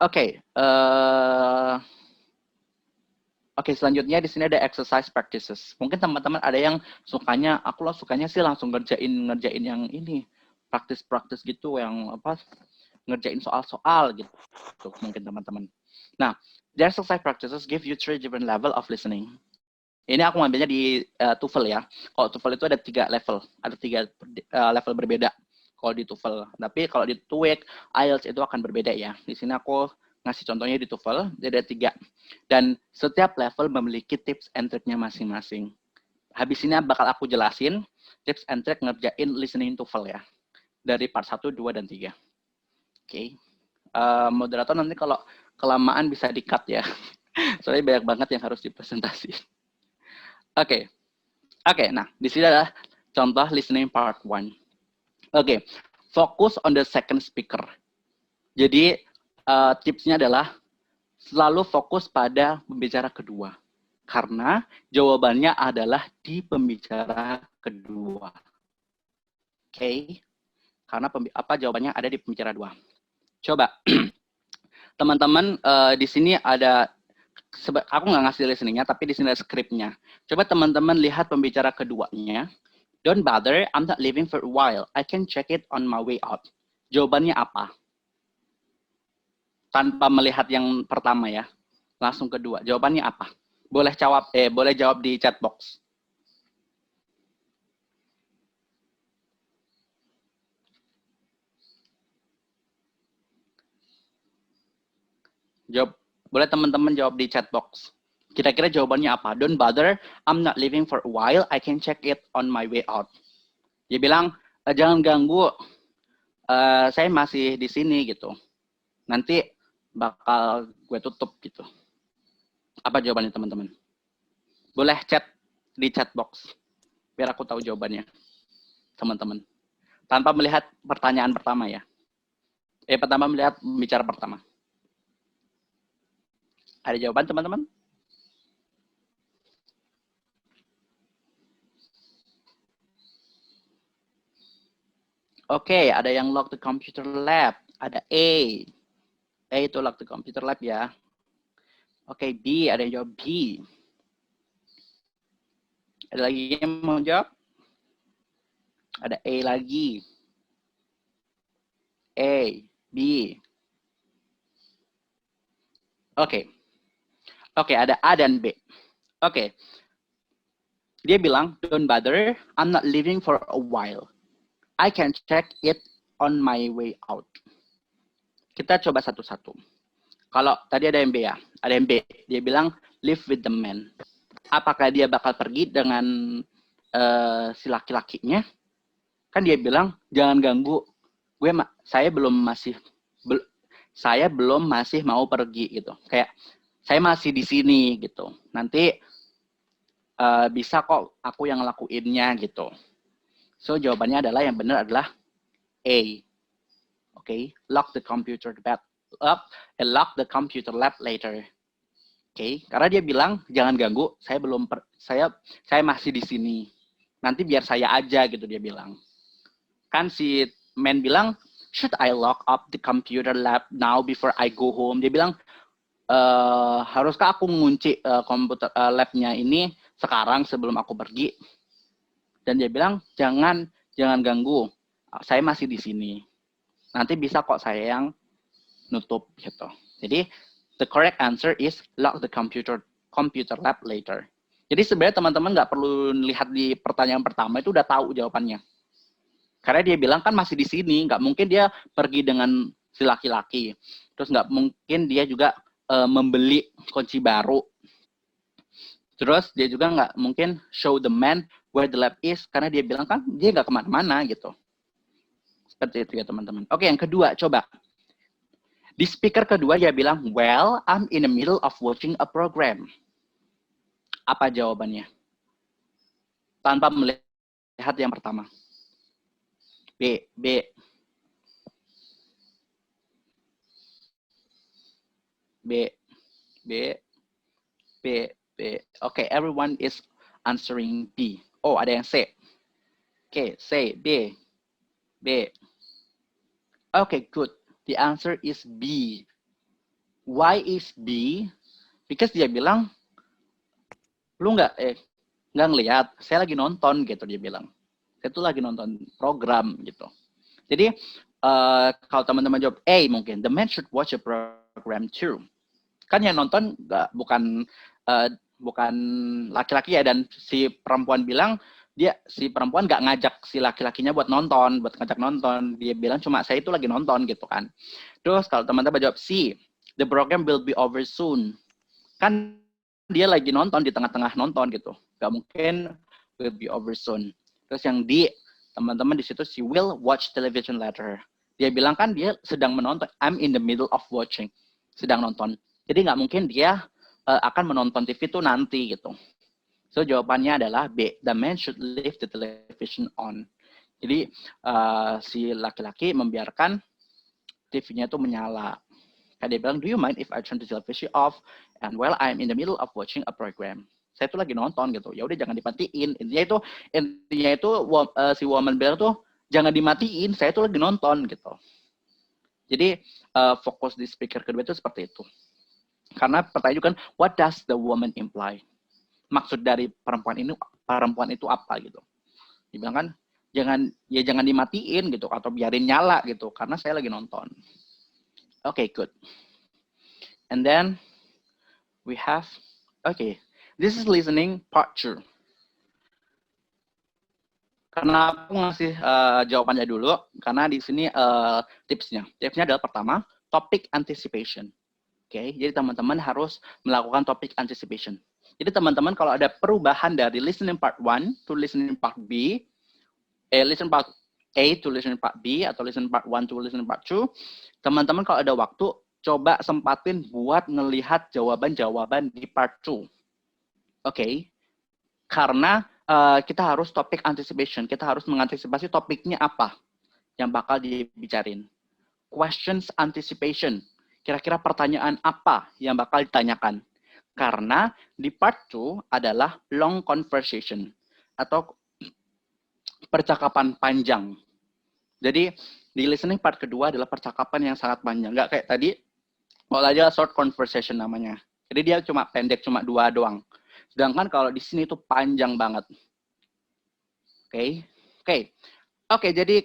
Oke, Oke, selanjutnya di sini ada exercise practices. Mungkin teman-teman ada yang sukanya, sukanya sih langsung ngerjain yang ini, praktis gitu, yang ngerjain soal-soal gitu, mungkin teman-teman. Nah, the exercise practices give you 3 different level of listening. Ini aku ngambilnya di TOEFL ya. Kalau TOEFL itu ada 3 level, ada 3 level berbeda kalau di TOEFL. Tapi kalau di TOEIC, IELTS itu akan berbeda ya. Di sini aku ngasih contohnya di TOEFL, jadi ada 3. Dan setiap level memiliki tips and trick-nya masing-masing. Habis ini bakal aku jelasin tips and trick ngerjain listening TOEFL ya. Dari part 1, 2, dan 3. Oke. Moderator nanti kalau kelamaan bisa di-cut ya. Soalnya banyak banget yang harus dipresentasi. Oke. Nah, di sini adalah contoh listening part 1. Oke. Focus on the second speaker. Jadi, tipsnya adalah selalu fokus pada pembicara kedua. Karena jawabannya adalah di pembicara kedua. Oke. Karena jawabannya ada di pembicara 2. Coba. Teman-teman, di sini ada, aku nggak ngasih listeningnya, tapi di sini ada skripnya. Coba teman-teman lihat pembicara keduanya. Don't bother, I'm not leaving for a while. I can check it on my way out. Jawabannya apa? Tanpa melihat yang pertama ya, langsung kedua. Jawabannya apa? Boleh jawab di chat box. Boleh teman-teman jawab di chat box. Kira-kira jawabannya apa? Don't bother, I'm not leaving for a while. I can check it on my way out. Dia bilang, jangan ganggu, saya masih di sini gitu. Nanti bakal gue tutup gitu. Apa jawabannya teman-teman? Boleh chat di chat box biar aku tahu jawabannya, teman-teman. Tanpa melihat pertanyaan pertama ya. Pertama melihat bicara pertama. Ada jawaban teman-teman? Oke, ada yang log the computer lab. Ada A. A itu log the computer lab ya. Oke, B. Ada yang jawab B. Ada lagi yang mau jawab? Ada A lagi. A, B. Oke. Oke, ada A dan B. Oke. Dia bilang, don't bother, I'm not leaving for a while. I can check it on my way out. Kita coba satu-satu. Kalau tadi ada yang B ya, ada yang B. Dia bilang, live with the man. Apakah dia bakal pergi dengan si laki-lakinya? Kan dia bilang, jangan ganggu. Saya belum masih mau pergi gitu. Kayak saya masih di sini gitu. Nanti bisa kok aku yang ngelakuinnya gitu. So jawabannya adalah yang benar adalah A. Okay, lock the computer lab up and lock the computer lab later. Okay, karena dia bilang jangan ganggu, saya masih di sini. Nanti biar saya aja gitu dia bilang. Kan si man bilang, should I lock up the computer lab now before I go home? Dia bilang, haruskah aku mengunci komputer labnya ini sekarang sebelum aku pergi? Dan dia bilang, jangan ganggu, saya masih di sini. Nanti bisa kok saya yang nutup gitu. Jadi the correct answer is lock the computer lab later. Jadi sebenarnya teman-teman nggak perlu lihat di pertanyaan pertama itu udah tahu jawabannya. Karena dia bilang kan masih di sini, nggak mungkin dia pergi dengan si laki-laki. Terus nggak mungkin dia juga membeli kunci baru. Terus dia juga nggak mungkin show the man where the lab is, karena dia bilang kan dia nggak kemana-mana gitu. Seperti itu ya teman-teman. Oke, yang kedua, coba. Di speaker kedua dia bilang, well, I'm in the middle of watching a program. Apa jawabannya? Tanpa melihat yang pertama. B. Okay, everyone is answering B. Oh, ada yang C. Okay, C, B. Okay, good. The answer is B. Why is B? Because dia bilang, lu nggak ngelihat, saya lagi nonton gitu dia bilang. Saya tuh lagi nonton program gitu. Jadi kalau teman-teman jawab A mungkin, the man should watch a program too. Kan yang nonton bukan laki-laki ya, dan si perempuan bilang si perempuan nggak ngajak si laki-lakinya buat ngajak nonton. Dia bilang cuma saya itu lagi nonton gitu kan. Terus kalau teman-teman jawab C, the program will be over soon. Kan dia lagi nonton di tengah-tengah nonton gitu. Nggak mungkin will be over soon. Terus yang D, teman-teman di situ she will watch television later. Dia bilang kan dia sedang menonton. I'm in the middle of watching. Sedang nonton. Jadi nggak mungkin dia akan menonton TV itu nanti gitu. So jawabannya adalah B. The man should leave the television on. Jadi si laki-laki membiarkan TV-nya itu menyala. Kayak dia bilang, do you mind if I turn the television off? And while I'm in the middle of watching a program. Saya tuh lagi nonton gitu. Ya udah jangan dimatiin. Intinya itu si woman bilang tuh jangan dimatiin. Saya tuh lagi nonton gitu. Jadi fokus di speaker kedua itu seperti itu. Karena pertanyaan kan, what does the woman imply? Maksud dari perempuan itu apa gitu. Dia bilang kan, jangan dimatiin gitu atau biarin nyala gitu karena saya lagi nonton. Okay, good. And then we have, this is listening part 2. Karena aku ngasih jawabannya dulu, karena di sini tipsnya. Tipsnya adalah pertama, topic anticipation. Oke, jadi teman-teman harus melakukan topic anticipation. Jadi teman-teman kalau ada perubahan dari listening part 1 to listening part B, listen part A to listening part B, atau listening part 1 to listening part 2, teman-teman kalau ada waktu, coba sempatin buat ngelihat jawaban-jawaban di part 2. Oke, Karena kita harus topik anticipation, kita harus mengantisipasi topiknya apa yang bakal dibicarain. Questions anticipation, kira-kira pertanyaan apa yang bakal ditanyakan. Karena di part 2 adalah long conversation atau percakapan panjang. Jadi di listening part kedua adalah percakapan yang sangat panjang. Nggak kayak tadi, kalau aja short conversation namanya. Jadi dia cuma pendek, cuma 2 doang. Sedangkan kalau di sini itu panjang banget. Oke, jadi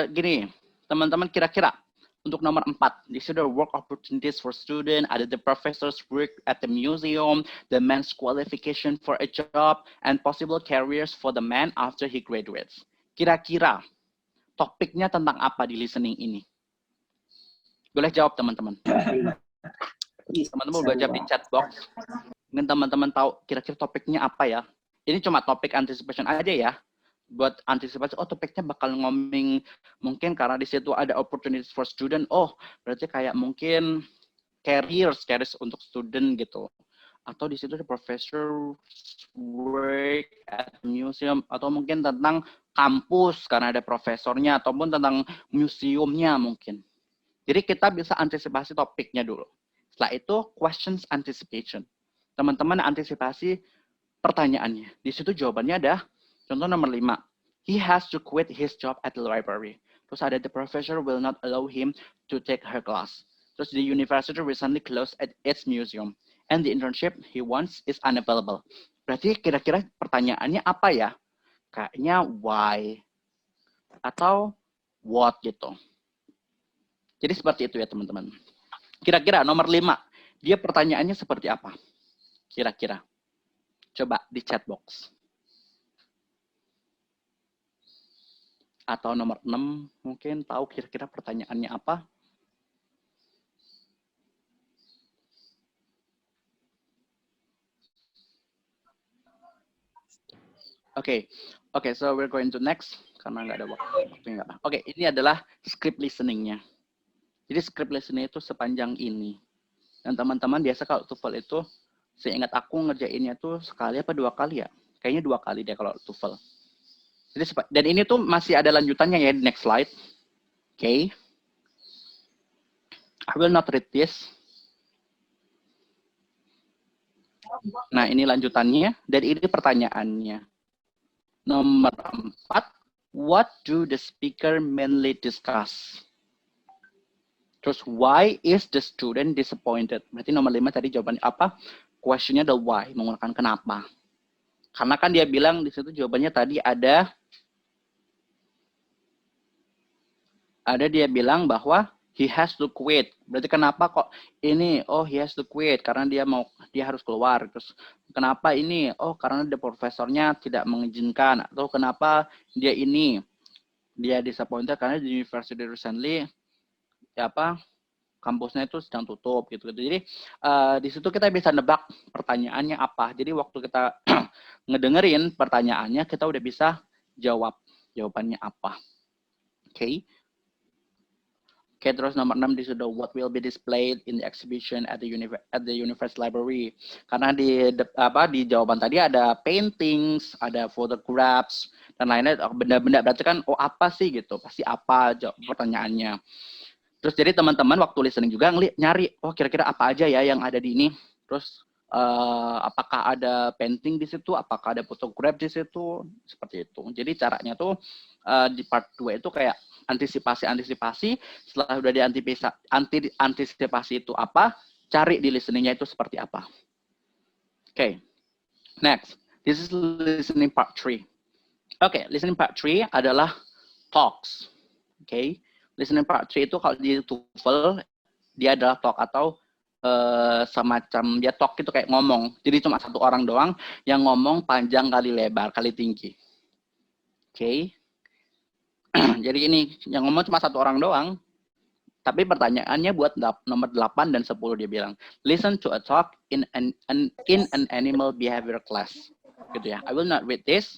gini, teman-teman kira-kira untuk nomor 4, di sini work opportunities for student, ada the professors work at the museum, the man's qualification for a job, and possible careers for the man after he graduates. Kira-kira topiknya tentang apa di listening ini? Boleh jawab teman-teman. Teman-teman boleh jawab di chat box. Mungkin teman-teman tahu kira-kira topiknya apa ya. Ini cuma topik anticipation aja ya. Buat antisipasi, oh topiknya bakal ngomongin mungkin karena di situ ada opportunities for student. Oh, berarti kayak mungkin careers untuk student gitu. Atau di situ ada professor work at museum, atau mungkin tentang kampus karena ada profesornya, ataupun tentang museumnya mungkin. Jadi kita bisa antisipasi topiknya dulu. Setelah itu questions anticipation. Teman-teman antisipasi pertanyaannya. Di situ jawabannya ada contoh nomor 5. He has to quit his job at the library. Terus ada the professor will not allow him to take her class. Terus the university recently closed at its museum. And the internship he wants is unavailable. Berarti kira-kira pertanyaannya apa ya? Kayaknya why atau what gitu. Jadi seperti itu ya teman-teman. Kira-kira nomor 5, dia pertanyaannya seperti apa? Kira-kira. Coba di chat box. Atau nomor 6 mungkin tahu kira-kira pertanyaannya apa? Oke, so we're going to next karena nggak ada waktunya. Oke, ini adalah script listening-nya. Jadi script listening itu sepanjang ini. Dan teman-teman biasa kalau TOEFL itu, seingat aku ngerjainnya tuh sekali apa 2 kali ya? Kayaknya 2 kali deh kalau TOEFL. Jadi, dan ini tuh masih ada lanjutannya ya, next slide. Oke. I will not read this. Nah, ini lanjutannya, dan ini pertanyaannya. Nomor 4, what do the speaker mainly discuss? Terus, why is the student disappointed? Berarti nomor 5 tadi jawabannya apa? Question-nya adalah why, menggunakan kenapa. Karena kan dia bilang di situ jawabannya tadi ada dia bilang bahwa he has to quit. Berarti kenapa kok ini? Oh, he has to quit karena dia harus keluar. Terus kenapa ini? Oh, karena the profesornya tidak mengizinkan. Atau kenapa dia disappointed karena the university recently kampusnya itu sedang tutup gitu. Jadi di situ kita bisa nebak pertanyaannya apa. Jadi waktu kita ngedengerin pertanyaannya, kita udah bisa jawabannya apa. Oke, terus nomor 6 di situ what will be displayed in the exhibition at the university library. Karena di jawaban tadi ada paintings, ada photographs dan lainnya, benda-benda, berarti kan apa sih gitu. Pasti apa pertanyaannya. Terus jadi teman-teman waktu listening juga nyari, kira-kira apa aja ya yang ada di ini. Terus apakah ada painting di situ, apakah ada photograph di situ, seperti itu. Jadi caranya tuh di part 2 itu kayak antisipasi. Setelah udah antisipasi itu apa, cari di listeningnya itu seperti apa. Oke, next. This is listening part 3. Oke, listening part 3 adalah talks. Oke. Listening part 3 itu kalau di TOEFL, dia adalah talk atau semacam dia talk itu kayak ngomong. Jadi cuma satu orang doang yang ngomong panjang kali lebar kali tinggi. Oke. Jadi ini yang ngomong cuma satu orang doang. Tapi pertanyaannya buat nomor 8 dan 10 dia bilang, listen to a talk in an animal behavior class. Gitu ya. I will not read this.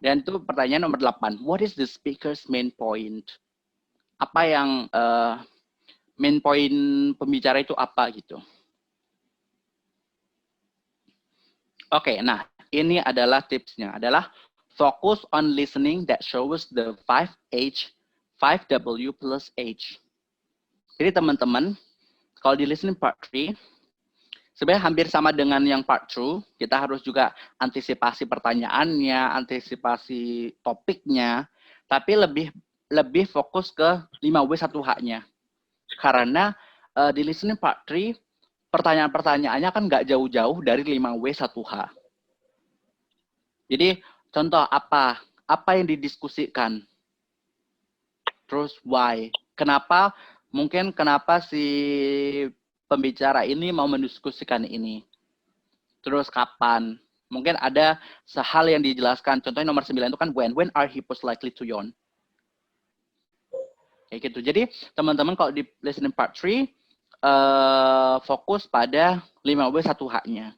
Dan itu pertanyaan nomor 8. What is the speaker's main point? Apa yang main point pembicara itu apa gitu. Oke, nah ini adalah tipsnya, adalah focus on listening that shows the 5H, 5W plus H. Jadi teman-teman, kalau di listening part 3, sebenarnya hampir sama dengan yang part 2, kita harus juga antisipasi pertanyaannya, antisipasi topiknya, tapi lebih fokus ke 5W1H-nya. Karena di listening part 3, pertanyaan-pertanyaannya kan nggak jauh-jauh dari 5W1H. Jadi contoh apa yang didiskusikan, terus why, kenapa si pembicara ini mau mendiskusikan ini, terus kapan, mungkin ada hal yang dijelaskan, contohnya nomor 9 itu kan when are hippos likely to yawn, kayak gitu. Jadi teman-teman kalau di listening part 3 fokus pada 5W1H-nya.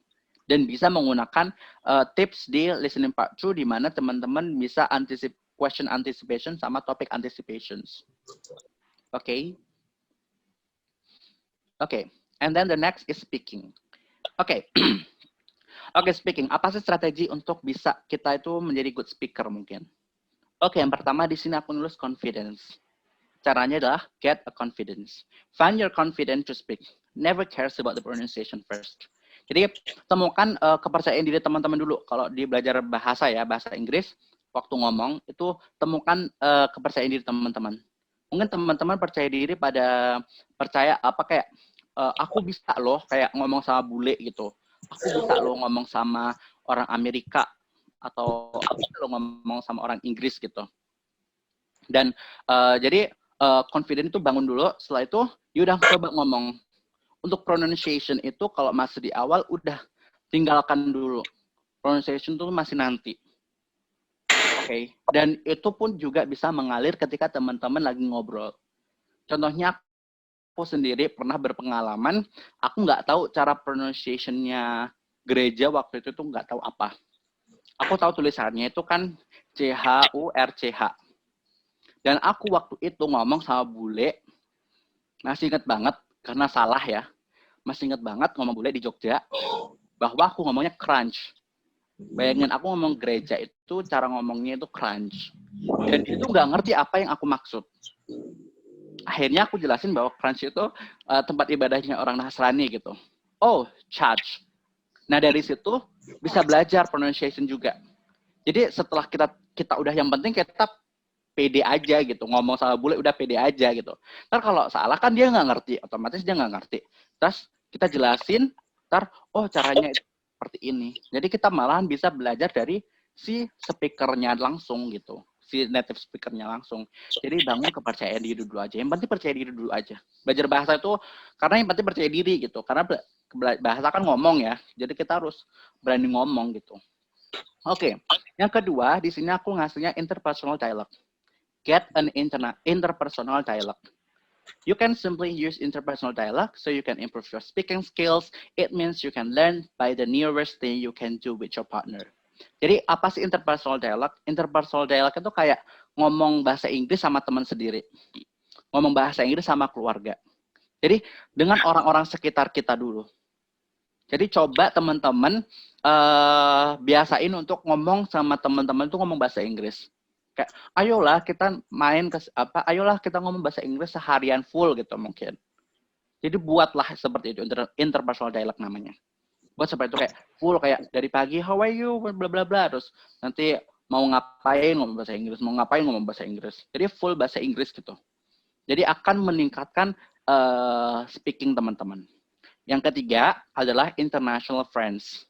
Dan bisa menggunakan tips di listening part 2 di mana teman-teman bisa question anticipation sama topic anticipations. Oke. And then the next is speaking. Oke, speaking. Apa sih strategi untuk bisa kita itu menjadi good speaker mungkin? Oke, yang pertama di sini aku nulis confidence. Caranya adalah get a confidence. Find your confidence to speak. Never cares about the pronunciation first. Jadi temukan kepercayaan diri teman-teman dulu. Kalau di belajar bahasa Inggris, waktu ngomong itu temukan kepercayaan diri teman-teman. Mungkin teman-teman percaya diri kayak aku bisa loh kayak ngomong sama bule gitu. Aku bisa loh ngomong sama orang Amerika atau aku bisa loh ngomong sama orang Inggris gitu. Dan jadi confident itu bangun dulu. Setelah itu, yaudah coba ngomong. Untuk pronunciation itu kalau masih di awal udah tinggalkan dulu. Pronunciation itu masih nanti. Oke. Dan itu pun juga bisa mengalir ketika teman-teman lagi ngobrol. Contohnya aku sendiri pernah berpengalaman, aku nggak tahu cara pronunciation-nya gereja waktu itu tuh nggak tahu apa. Aku tahu tulisannya itu kan CHURCH. Dan aku waktu itu ngomong sama bule, masih ingat banget, karena salah ya, masih ingat banget ngomong bule di Jogja, bahwa aku ngomongnya crunch. Bayangin aku ngomong gereja itu, cara ngomongnya itu crunch. Dan itu nggak ngerti apa yang aku maksud. Akhirnya aku jelasin bahwa crunch itu tempat ibadahnya orang Nasrani gitu. Oh, church. Nah dari situ bisa belajar pronunciation juga. Jadi setelah kita udah yang penting kita pede aja gitu, ngomong sama bule udah pede aja gitu. Ntar kalau salah kan dia nggak ngerti, otomatis dia nggak ngerti. Terus kita jelasin, ntar caranya seperti ini. Jadi kita malahan bisa belajar dari si speakernya langsung gitu, si native speakernya langsung. Jadi bangun kepercayaan diri dulu aja. Yang penting percaya diri dulu aja. Belajar bahasa itu karena yang penting percaya diri gitu. Karena bahasa kan ngomong ya, jadi kita harus berani ngomong gitu. Oke. Yang kedua di sini aku ngasihnya interpersonal dialogue. Get an interpersonal dialogue. You can simply use interpersonal dialogue so you can improve your speaking skills. It means you can learn by the nearest thing you can do with your partner. Jadi apa sih interpersonal dialogue? Interpersonal dialogue itu kayak ngomong bahasa Inggris sama teman sendiri. Ngomong bahasa Inggris sama keluarga. Jadi dengan orang-orang sekitar kita dulu. Jadi coba teman-teman biasain untuk ngomong sama teman-teman itu ngomong bahasa Inggris. Kayak, ayolah kita ayolah kita ngomong bahasa Inggris seharian full gitu mungkin. Jadi buatlah seperti itu, interpersonal dialogue namanya. Buat seperti itu kayak full, kayak dari pagi, how are you, bla bla bla, terus nanti mau ngapain ngomong bahasa Inggris, mau ngapain ngomong bahasa Inggris. Jadi full bahasa Inggris gitu. Jadi akan meningkatkan speaking teman-teman. Yang ketiga adalah international friends.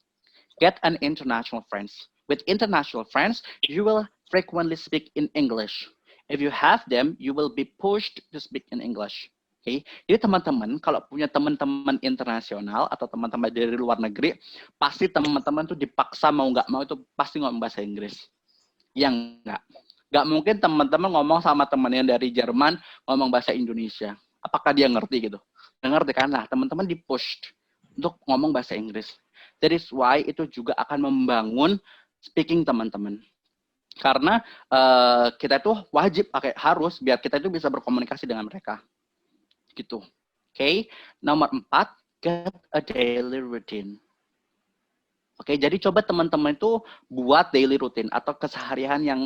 Get an international friends. With international friends, you will frequently speak in English. If you have them, you will be pushed to speak in English. Okay? Jadi teman-teman, kalau punya teman-teman internasional atau teman-teman dari luar negeri, pasti teman-teman tuh dipaksa mau nggak mau itu pasti ngomong bahasa Inggris. Yang nggak mungkin teman-teman ngomong sama teman yang dari Jerman ngomong bahasa Indonesia. Apakah dia ngerti gitu? Nggak ngerti kan? Nah, teman-teman di-pushed untuk ngomong bahasa Inggris. That is why itu juga akan membangun speaking teman-teman. Karena kita itu wajib harus biar kita itu bisa berkomunikasi dengan mereka. Gitu. Oke. Nomor 4, get a daily routine. Oke, jadi coba teman-teman itu buat daily routine atau keseharian yang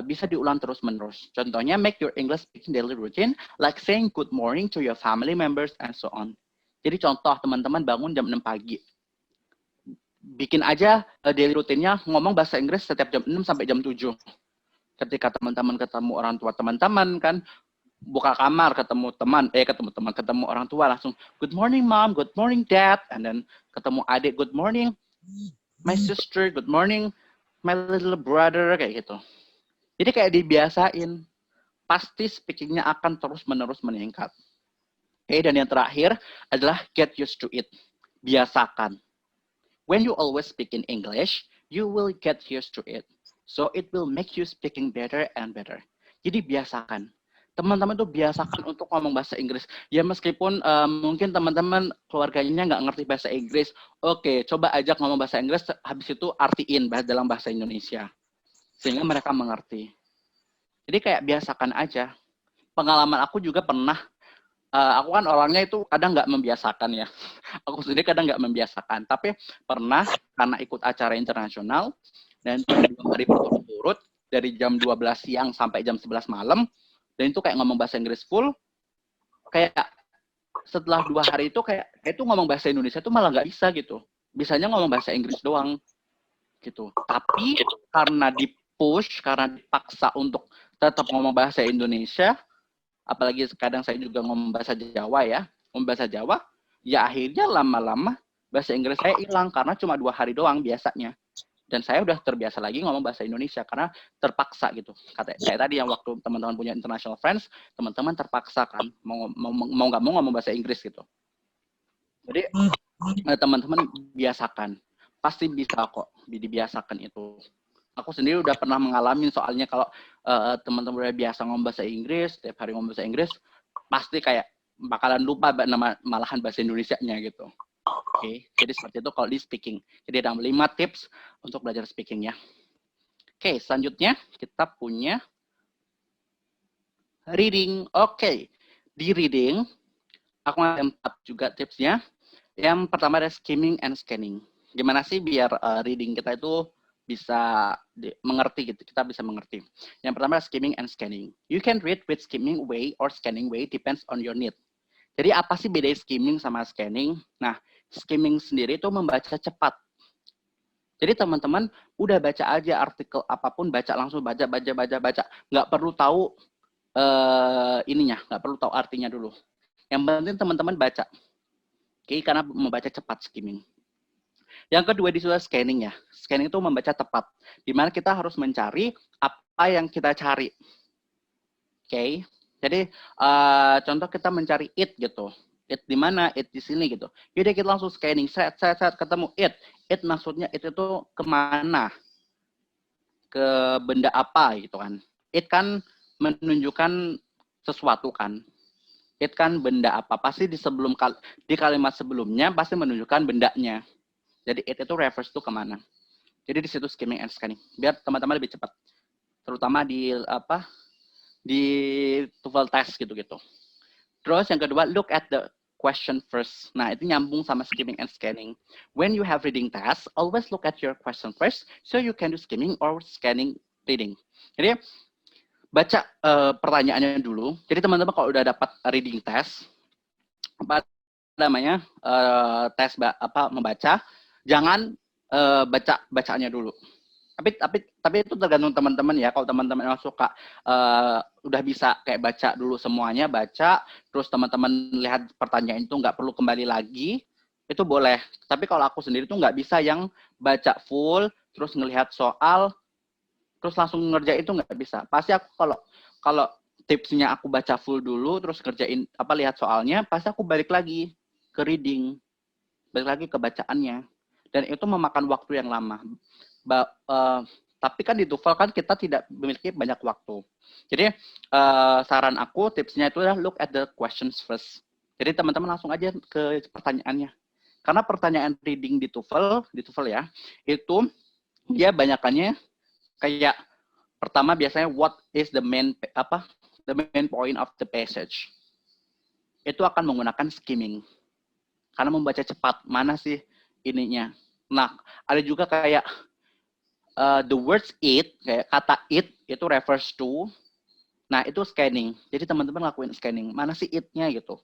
bisa diulang terus-menerus. Contohnya, make your English speaking daily routine like saying good morning to your family members and so on. Jadi contoh teman-teman bangun jam 6 pagi. Bikin aja daily rutinnya ngomong bahasa Inggris setiap jam 6 sampai jam 7. Ketika teman-teman ketemu orang tua teman-teman kan, buka kamar ketemu orang tua langsung good morning mom, good morning dad, and then ketemu adik good morning my sister, good morning my little brother, kayak gitu. Jadi kayak dibiasain, pasti speakingnya akan terus-menerus meningkat. Oke, dan yang terakhir adalah get used to it, biasakan. When you always speak in English, you will get used to it, so it will make you speaking better and better. Jadi biasakan. Teman-teman tuh biasakan untuk ngomong bahasa Inggris. Ya meskipun mungkin teman-teman keluarganya nggak ngerti bahasa Inggris, oke, coba ajak ngomong bahasa Inggris, habis itu artiin dalam bahasa Indonesia. Sehingga mereka mengerti. Jadi kayak biasakan aja. Pengalaman aku juga pernah, aku kan orangnya itu kadang nggak membiasakan ya. Aku sendiri kadang nggak membiasakan. Tapi pernah karena ikut acara internasional, dan 2 hari berturut-turut, dari jam 12 siang sampai jam 11 malam, dan itu kayak ngomong bahasa Inggris full, kayak setelah 2 hari itu kayak itu ngomong bahasa Indonesia itu malah nggak bisa gitu. Bisanya ngomong bahasa Inggris doang gitu. Tapi karena di-push, karena dipaksa untuk tetap ngomong bahasa Indonesia, apalagi kadang saya juga ngomong bahasa Jawa ya, ya akhirnya lama-lama bahasa Inggris saya hilang karena cuma 2 hari doang biasanya. Dan saya udah terbiasa lagi ngomong bahasa Indonesia karena terpaksa gitu. Kayak tadi yang waktu teman-teman punya international friends, teman-teman terpaksa kan mau nggak mau ngomong bahasa Inggris gitu. Jadi teman-teman biasakan, pasti bisa kok dibiasakan itu. Aku sendiri udah pernah mengalami, soalnya kalau teman-teman udah biasa ngomong bahasa Inggris, setiap hari ngomong bahasa Inggris, pasti kayak bakalan lupa malahan bahasa Indonesianya gitu. Oke, jadi seperti itu kalau di speaking. Jadi ada 5 tips untuk belajar speaking ya. Oke, selanjutnya kita punya reading. Oke, di reading aku ada 4 juga tipsnya. Yang pertama ada skimming and scanning. Gimana sih biar reading kita itu bisa mengerti gitu, kita bisa mengerti. Yang pertama skimming and scanning. You can read with skimming way or scanning way, depends on your need. Jadi apa sih beda skimming sama scanning? Nah, skimming sendiri itu membaca cepat. Jadi teman-teman udah baca aja artikel apapun, baca langsung, baca. Nggak perlu tahu ininya, nggak perlu tahu artinya dulu. Yang penting teman-teman baca. Oke, karena membaca cepat skimming. Yang kedua disuruh scanning ya. Scanning itu membaca tepat. Dimana kita harus mencari apa yang kita cari. Oke. Jadi contoh kita mencari it gitu. It di mana? It di sini gitu. Jadi kita langsung scanning, set ketemu it. It maksudnya it itu kemana? Ke benda apa gitu kan. It kan menunjukkan sesuatu kan. It kan benda apa? Pasti di kalimat sebelumnya pasti menunjukkan bendanya. Jadi it itu refers to kemana. Jadi di situ skimming and scanning. Biar teman-teman lebih cepat. Terutama di TOEFL test gitu-gitu. Terus yang kedua, look at the question first. Nah, itu nyambung sama skimming and scanning. When you have reading test, always look at your question first, so you can do skimming or scanning reading. Jadi, baca pertanyaannya dulu. Jadi, teman-teman kalau udah dapat reading test, apa namanya, tes membaca, jangan bacaannya dulu. Tapi itu tergantung teman-teman ya. Kalau teman-teman yang suka udah bisa kayak baca dulu semuanya, baca, terus teman-teman lihat pertanyaan itu nggak perlu kembali lagi, itu boleh. Tapi kalau aku sendiri tuh nggak bisa yang baca full, terus ngelihat soal, terus langsung ngerjain itu nggak bisa. Pasti aku kalau tipsnya aku baca full dulu, terus kerjain lihat soalnya, pasti aku balik lagi ke reading, balik lagi ke bacaannya, dan itu memakan waktu yang lama. Tapi kan di TOEFL kan kita tidak memiliki banyak waktu. Jadi saran aku, tipsnya itu adalah look at the questions first. Jadi teman-teman langsung aja ke pertanyaannya. Karena pertanyaan reading di TOEFL ya, itu dia banyakannya kayak pertama biasanya what is the main point of the passage. Itu akan menggunakan skimming. Karena membaca cepat, mana sih ininya, Nah, ada juga kayak the words it, kayak kata it itu refers to. Nah, itu scanning. Jadi teman-teman lakuin scanning. Mana sih it-nya gitu.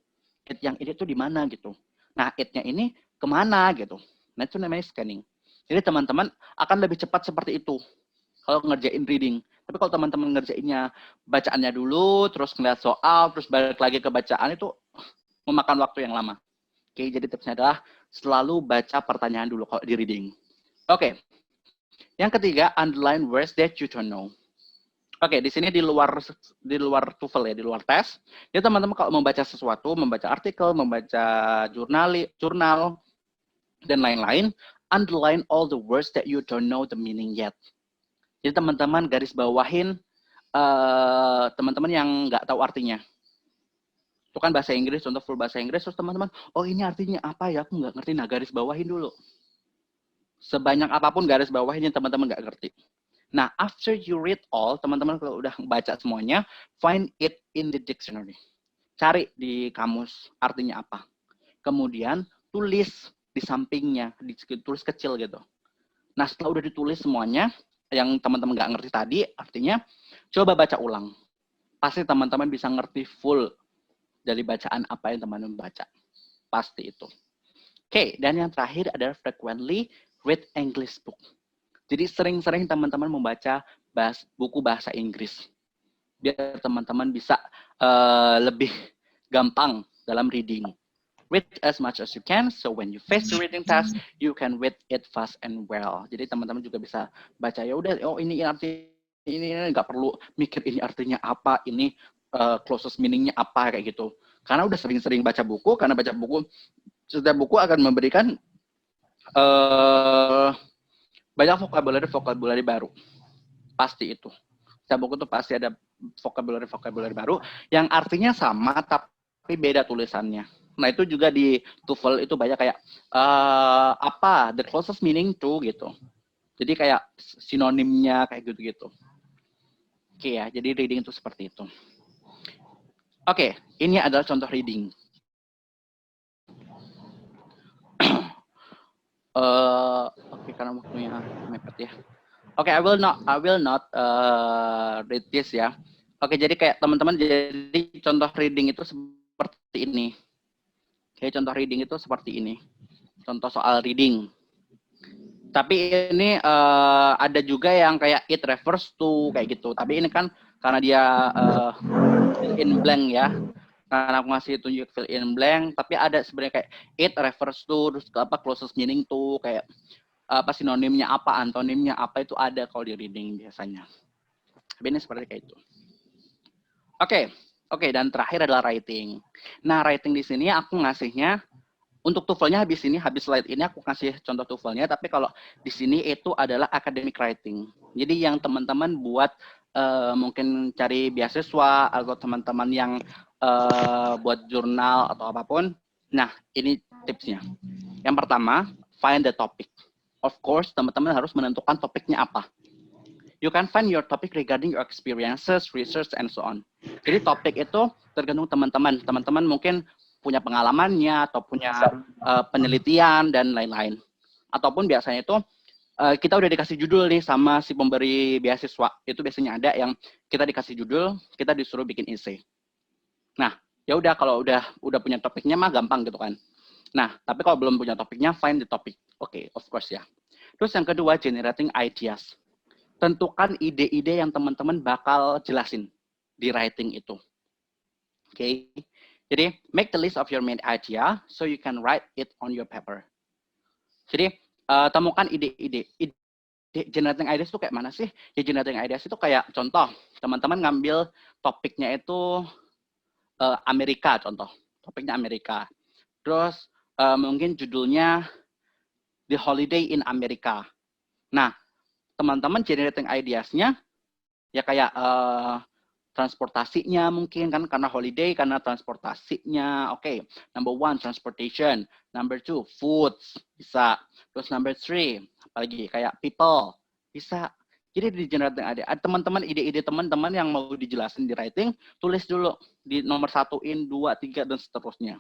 It yang ini tuh di mana gitu. Nah, it-nya ini kemana gitu. Nah, itu namanya scanning. Jadi teman-teman akan lebih cepat seperti itu kalau ngerjain reading. Tapi kalau teman-teman ngerjainnya bacaannya dulu, terus ngeliat soal, terus balik lagi ke bacaan, itu memakan waktu yang lama. Oke, jadi tipsnya adalah selalu baca pertanyaan dulu kalau di reading. Oke. Yang ketiga, underline words that you don't know. Oke, di sini di luar TOEFL ya, di luar tes. Ya teman-teman kalau membaca sesuatu, membaca artikel, membaca jurnal dan lain-lain, underline all the words that you don't know the meaning yet. Jadi teman-teman garis bawahin teman-teman yang nggak tahu artinya. Itu kan bahasa Inggris, contoh full bahasa Inggris, terus teman-teman, oh ini artinya apa ya, aku nggak ngerti. Nah, garis bawahin dulu. Sebanyak apapun garis bawahin yang teman-teman nggak ngerti. Nah, after you read all, teman-teman kalau udah baca semuanya, find it in the dictionary. Cari di kamus artinya apa. Kemudian tulis di sampingnya, tulis kecil gitu. Nah, setelah udah ditulis semuanya, yang teman-teman nggak ngerti tadi, artinya coba baca ulang. Pasti teman-teman bisa ngerti full dari bacaan apa yang teman-teman baca. Pasti itu. Oke, dan yang terakhir adalah frequently read English book. Jadi sering-sering teman-teman membaca buku bahasa Inggris. Biar teman-teman bisa lebih gampang dalam reading. Read as much as you can, so when you face the reading task, you can read it fast and well. Jadi teman-teman juga bisa baca, ya udah, oh ini arti ini nggak perlu mikir ini artinya apa, ini closest meaningnya apa kayak gitu. Karena udah sering-sering baca buku, karena baca buku, setiap buku akan memberikan banyak vocabulary baru. Pasti itu. Setiap buku tuh pasti ada vocabulary baru yang artinya sama tapi beda tulisannya. Nah, itu juga di TOEFL itu banyak kayak apa the closest meaning to gitu. Jadi kayak sinonimnya kayak gitu-gitu. Oke ya, jadi reading itu seperti itu. Oke, ini adalah contoh reading. Oke, karena waktunya mepet ya. Oke, I will not read this ya. Oke, jadi kayak teman-teman, jadi contoh reading itu seperti ini. Oke, contoh reading itu seperti ini. Contoh soal reading. Tapi ini ada juga yang kayak it refers to kayak gitu. Tapi ini kan karena dia fill in blank ya. Karena aku ngasih tunjuk fill in blank, tapi ada sebenarnya kayak it refers to, terus apa closest meaning to, kayak apa sinonimnya apa, antonimnya apa, itu ada kalau di reading biasanya. Tapi ini seperti kayak itu. Oke, dan terakhir adalah writing. Nah, writing di sini aku ngasihnya untuk TOEFL-nya habis slide ini aku kasih contoh TOEFL-nya, tapi kalau di sini itu adalah academic writing. Jadi yang teman-teman buat mungkin cari beasiswa atau teman-teman yang buat jurnal atau apapun. Nah, ini tipsnya. Yang pertama, find the topic. Of course, teman-teman harus menentukan topiknya apa. You can find your topic regarding your experiences, research, and so on. Jadi topik itu tergantung teman-teman. Teman-teman mungkin punya pengalamannya atau punya penelitian dan lain-lain. Ataupun biasanya itu kita udah dikasih judul nih sama si pemberi beasiswa. Itu biasanya ada yang kita dikasih judul, kita disuruh bikin essay. Nah, ya udah kalau udah punya topiknya mah gampang gitu kan. Nah, tapi kalau belum punya topiknya, find the topic. Oke, of course ya. Terus yang kedua, generating ideas. Tentukan ide-ide yang teman-teman bakal jelasin di writing itu. Oke. Jadi, make the list of your main idea so you can write it on your paper. Jadi, temukan ide-ide. Generating ideas itu kayak mana sih? Ya, generating ideas itu kayak contoh, teman-teman ngambil topiknya itu Amerika, contoh. Topiknya Amerika. Terus, mungkin judulnya The Holiday in America. Nah, teman-teman generating ideas-nya ya kayak transportasinya mungkin kan, karena holiday, karena transportasinya. Oke. Number 1, transportation. Number 2, foods. Bisa. Terus number 3, apalagi kayak people. Bisa. Jadi di generating idea, teman-teman ide-ide teman-teman yang mau dijelasin di writing, tulis dulu di nomor 1-in, 2, 3, dan seterusnya.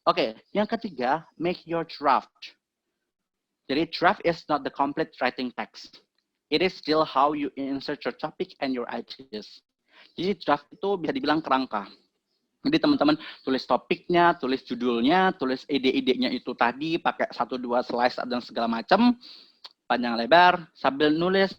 Oke, yang ketiga, make your draft. Jadi draft is not the complete writing text. It is still how you insert your topic and your ideas. Jadi draft itu bisa dibilang kerangka. Jadi teman-teman tulis topiknya, tulis judulnya, tulis ide-idenya itu tadi pakai 1-2 slide dan segala macam, panjang lebar, sambil nulis.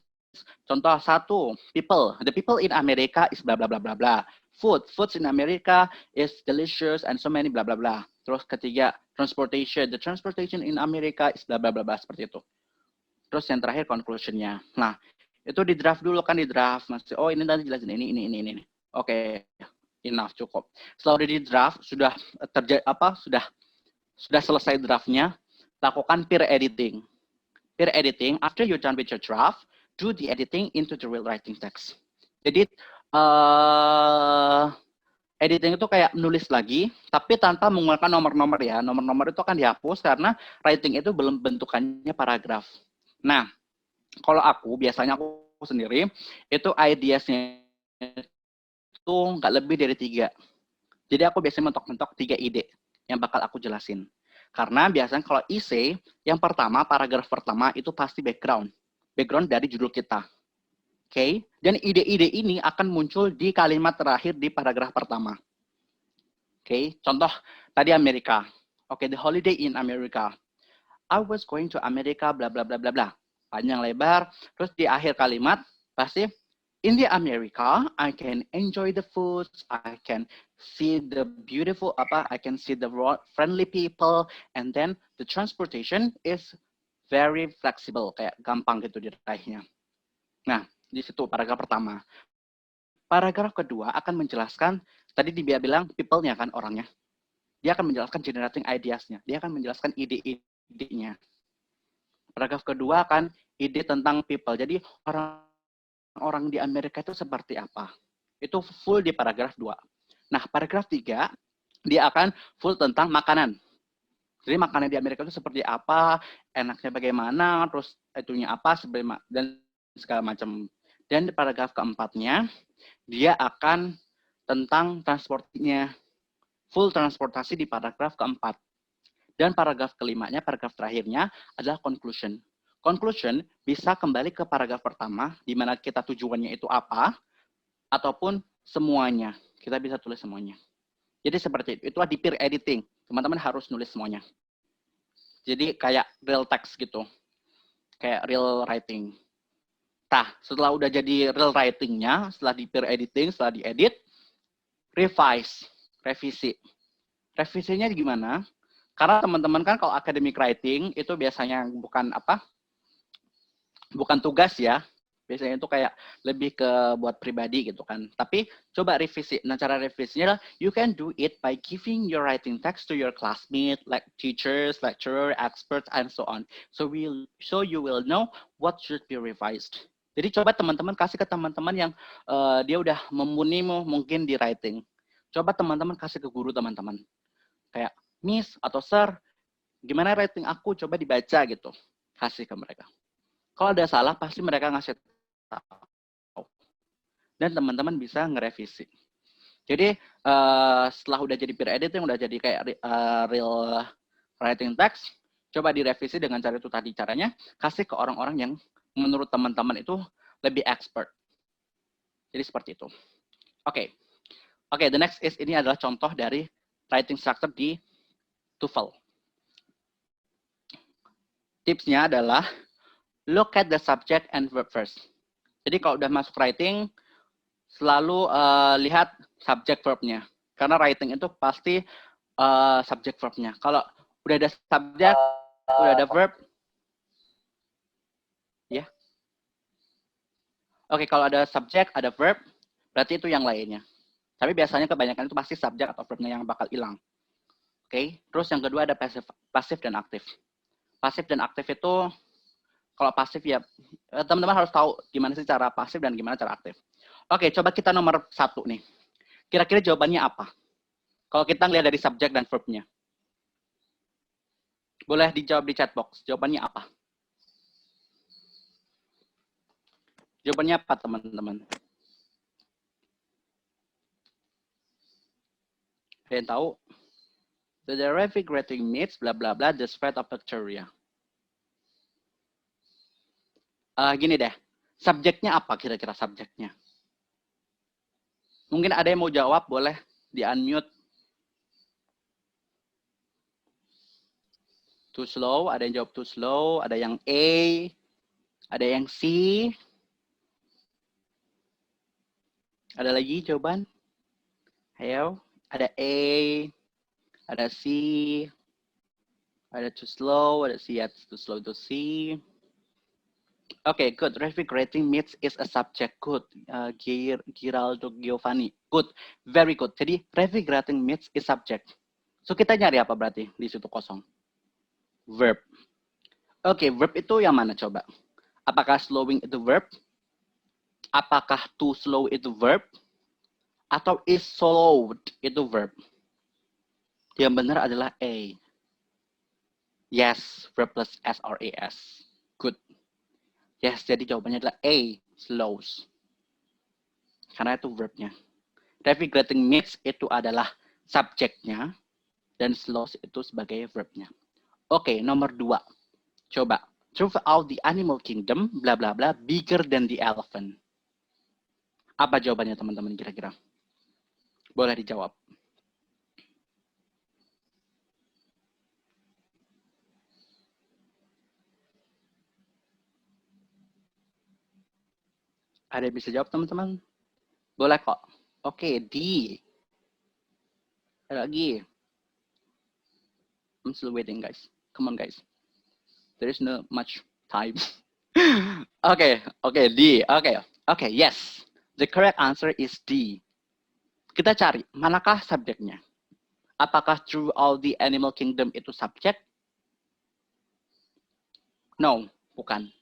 Contoh 1, people. The people in America is bla bla bla bla bla. Foods in America is delicious and so many bla bla bla. Terus ketiga, transportation. The transportation in America is bla bla bla bla, seperti itu. Terus yang terakhir conclusion-nya. Nah, itu di draft dulu kan, di draft. Masih, oh ini nanti jelasin ini. Oke, enough, cukup. Setelah udah di draft, sudah sudah selesai draftnya, lakukan peer editing. Peer editing, after you're done with your draft, do the editing into the real writing text. Jadi, editing itu kayak nulis lagi, tapi tanpa menggunakan nomor-nomor ya. Nomor-nomor itu akan dihapus karena writing itu belum bentukannya paragraf. Nah, kalau biasanya aku sendiri, itu ideasnya itu nggak lebih dari 3. Jadi aku biasanya mentok-mentok 3 ide yang bakal aku jelasin. Karena biasanya kalau essay, yang pertama, paragraf pertama itu pasti background. Background dari judul kita. Oke? Dan ide-ide ini akan muncul di kalimat terakhir di paragraf pertama. Oke? Contoh, tadi Amerika. Oke, the holiday in America. I was going to America, bla bla bla bla bla. Panjang lebar. Terus di akhir kalimat, pasti, in the America, I can enjoy the foods, I can see the beautiful, I can see the friendly people, and then the transportation is very flexible, kayak gampang gitu diraihnya. Nah, di situ paragraf pertama. Paragraf kedua akan menjelaskan, tadi dia bilang people-nya kan orangnya. Dia akan menjelaskan generating ideas-nya. Dia akan menjelaskan ide-idenya. Paragraf kedua akan ide tentang people. Jadi orang di Amerika itu seperti apa. Itu full di paragraf 2. Nah, paragraf 3, dia akan full tentang makanan. Jadi makanan di Amerika itu seperti apa, enaknya bagaimana, terus itunya apa, dan segala macam. Dan di paragraf keempatnya, dia akan tentang transportasinya. Full transportasi di paragraf keempat. Dan paragraf kelimanya, paragraf terakhirnya adalah conclusion. Conclusion bisa kembali ke paragraf pertama, di mana kita tujuannya itu apa, ataupun semuanya. Kita bisa tulis semuanya. Jadi seperti itu. Itulah di peer editing. Teman-teman harus nulis semuanya. Jadi kayak real text gitu. Kayak real writing. Nah, setelah udah jadi real writing-nya, setelah di peer editing, setelah diedit, revisi. Revisinya gimana? Karena teman-teman kan kalau academic writing itu biasanya bukan tugas ya. Biasanya itu kayak lebih ke buat pribadi gitu kan. Tapi coba revisi. Nah, cara revisinya you can do it by giving your writing text to your classmates, like teachers, lecturer, experts, and so on. So you will know what should be revised. Jadi coba teman-teman kasih ke teman-teman yang dia udah mumpuni mungkin di writing. Coba teman-teman kasih ke guru teman-teman. Kayak, Miss atau Sir, gimana writing aku? Coba dibaca gitu. Kasih ke mereka. Kalau ada salah, pasti mereka ngasih tahu. Dan teman-teman bisa ngerevisi. Jadi, setelah udah jadi peer editing, udah jadi kayak real writing text, coba direvisi dengan cara itu tadi. Caranya, kasih ke orang-orang yang menurut teman-teman itu lebih expert. Jadi seperti itu. Oke, the next is, ini adalah contoh dari writing structure di TOEFL. Tipsnya adalah, look at the subject and verb first. Jadi kalau udah masuk writing, selalu lihat subject verb-nya. Karena writing itu pasti subject verb-nya. Kalau udah ada subject, udah ada verb, ya. Oke, kalau ada subject, ada verb, berarti itu yang lainnya. Tapi biasanya kebanyakan itu pasti subject atau verb-nya yang bakal hilang. Oke, terus yang kedua ada pasif dan aktif. Pasif dan aktif itu, kalau pasif ya, teman-teman harus tahu gimana sih cara pasif dan gimana cara aktif. Oke, coba kita nomor 1 nih. Kira-kira jawabannya apa? Kalau kita ngelihat dari subjek dan verb-nya. Boleh dijawab di chat box. Jawabannya apa? Jawabannya apa, teman-teman? Ada yang tahu? The derivative rating meets bla bla bla the spread of bacteria. Gini deh, subjeknya apa kira-kira subjeknya? Mungkin ada yang mau jawab, boleh di-unmute. Too slow, ada yang jawab too slow, ada yang A, ada yang C. Ada lagi jawaban? Ayo, ada A, ada C, ada too slow, ada C, too slow to C. Okay, good. Revigrating myths is a subject. Good. Giraldo Giovanni. Good. Very good. Jadi, revigrating myths is subject. So, kita nyari apa berarti di situ kosong? Verb. Oke, verb itu yang mana coba? Apakah slowing itu verb? Apakah too slow itu verb? Atau is slowed itu verb? Yang benar adalah A. Yes, verb plus S or AS. Good. Yes, jadi jawabannya adalah A, slows. Karena itu verbnya. Revigrating myths itu adalah subjeknya, dan slows itu sebagai verbnya. Oke, nomor 2. Coba. Throughout the animal kingdom, bla bla bla, bigger than the elephant. Apa jawabannya teman-teman kira-kira? Boleh dijawab. Ada yang bisa jawab teman-teman? Boleh kok. Oke, D. Ada lagi. I'm still waiting, guys. Come on, guys. There is no much time. Okay, D. Okay, yes. The correct answer is D. Kita cari, manakah subjeknya? Apakah throughout the animal kingdom itu subjek? No, bukan.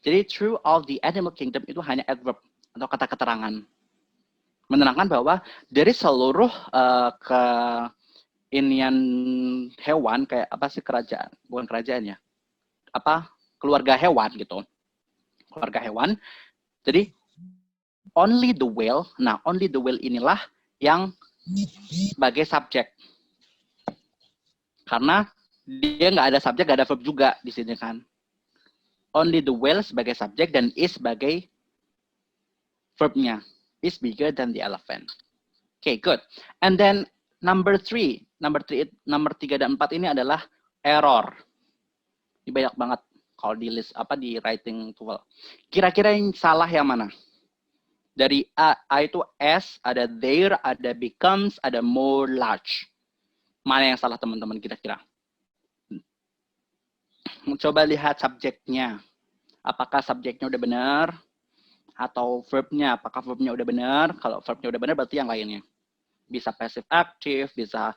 Jadi throughout the animal kingdom itu hanya adverb atau kata keterangan. Menerangkan bahwa dari seluruh keinian hewan, kayak apa sih kerajaan? Bukan kerajaan ya. Apa? Keluarga hewan gitu. Keluarga hewan. Jadi only the whale. Nah, only the whale inilah yang sebagai subjek. Karena dia nggak ada subjek, nggak ada verb juga di sini kan. Only the whale sebagai subjek dan is sebagai verbnya. Is bigger than the elephant. Okay, good. And then number 3 dan 4 ini adalah error. Ini banyak banget kalau di list di writing tool. Kira-kira yang salah yang mana? Dari A itu S, ada there, ada becomes, ada more large. Mana yang salah teman-teman kira-kira? Coba lihat subjeknya. Apakah subjeknya udah benar? Atau verbnya, apakah verbnya udah benar? Kalau verbnya udah benar berarti yang lainnya. Bisa passive active, bisa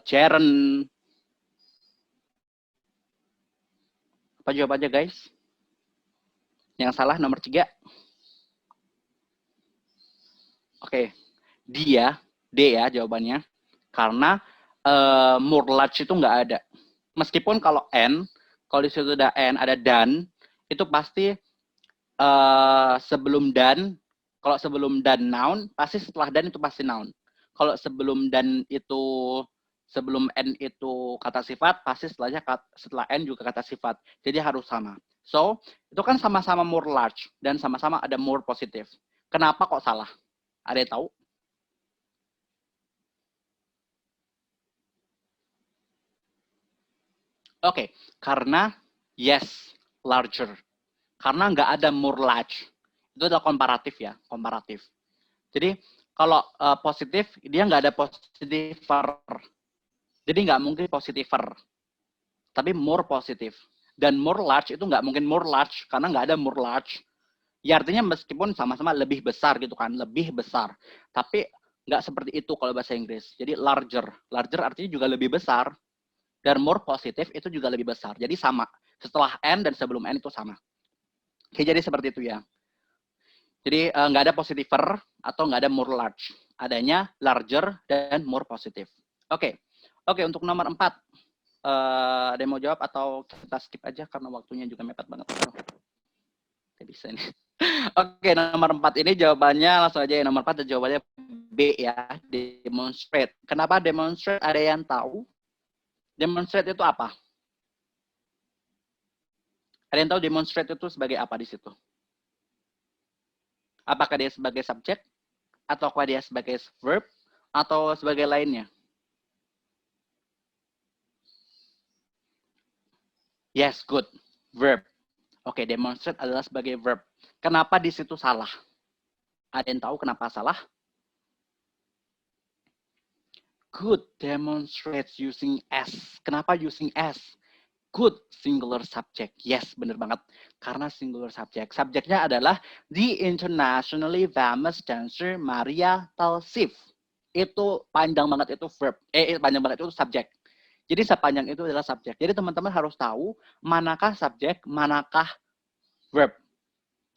gerund. Apa jawabannya guys? Yang salah nomor 3. Oke, D ya jawabannya. Karena more large itu nggak ada. Meskipun kalau N, kalau di situ ada N, ada dan, itu pasti sebelum dan, kalau sebelum dan noun, pasti setelah dan itu pasti noun. Kalau sebelum dan itu, sebelum N itu kata sifat, pasti setelah N juga kata sifat. Jadi harus sama. So, itu kan sama-sama more large, dan sama-sama ada more positif. Kenapa kok salah? Ada yang tahu? Oke, karena yes, larger. Karena nggak ada more large. Itu adalah komparatif ya, komparatif. Jadi kalau positif, dia nggak ada positiver. Jadi nggak mungkin positiver. Tapi more positif. Dan more large itu nggak mungkin more large, karena nggak ada more large. Ya artinya meskipun sama-sama lebih besar gitu kan, lebih besar. Tapi nggak seperti itu kalau bahasa Inggris. Jadi larger. Larger artinya juga lebih besar. Dan more positif itu juga lebih besar. Jadi sama. Setelah N dan sebelum N itu sama. Oke, jadi seperti itu ya. Jadi nggak ada positiver atau nggak ada more large. Adanya larger dan more positif. Oke, untuk nomor 4. Ada yang mau jawab atau kita skip aja karena waktunya juga mepet banget. Tidak bisa ini. Oke, nomor 4 ini jawabannya langsung aja ya. Nomor 4 jawabannya B ya, demonstrate. Kenapa demonstrate? Ada yang tahu? Demonstrate itu apa? Ada yang tahu demonstrate itu sebagai apa di situ? Apakah dia sebagai subjek, ataukah dia sebagai verb, atau sebagai lainnya? Yes, good. Verb. Oke, demonstrate adalah sebagai verb. Kenapa di situ salah? Ada yang tahu kenapa salah? Good demonstrates using S. Kenapa using S? Good singular subject. Yes, benar banget. Karena singular subject. Subjeknya adalah the internationally famous dancer Maria Talsif. Itu panjang banget itu verb. Panjang banget itu subjek. Jadi sepanjang itu adalah subjek. Jadi teman-teman harus tahu manakah subjek, manakah verb.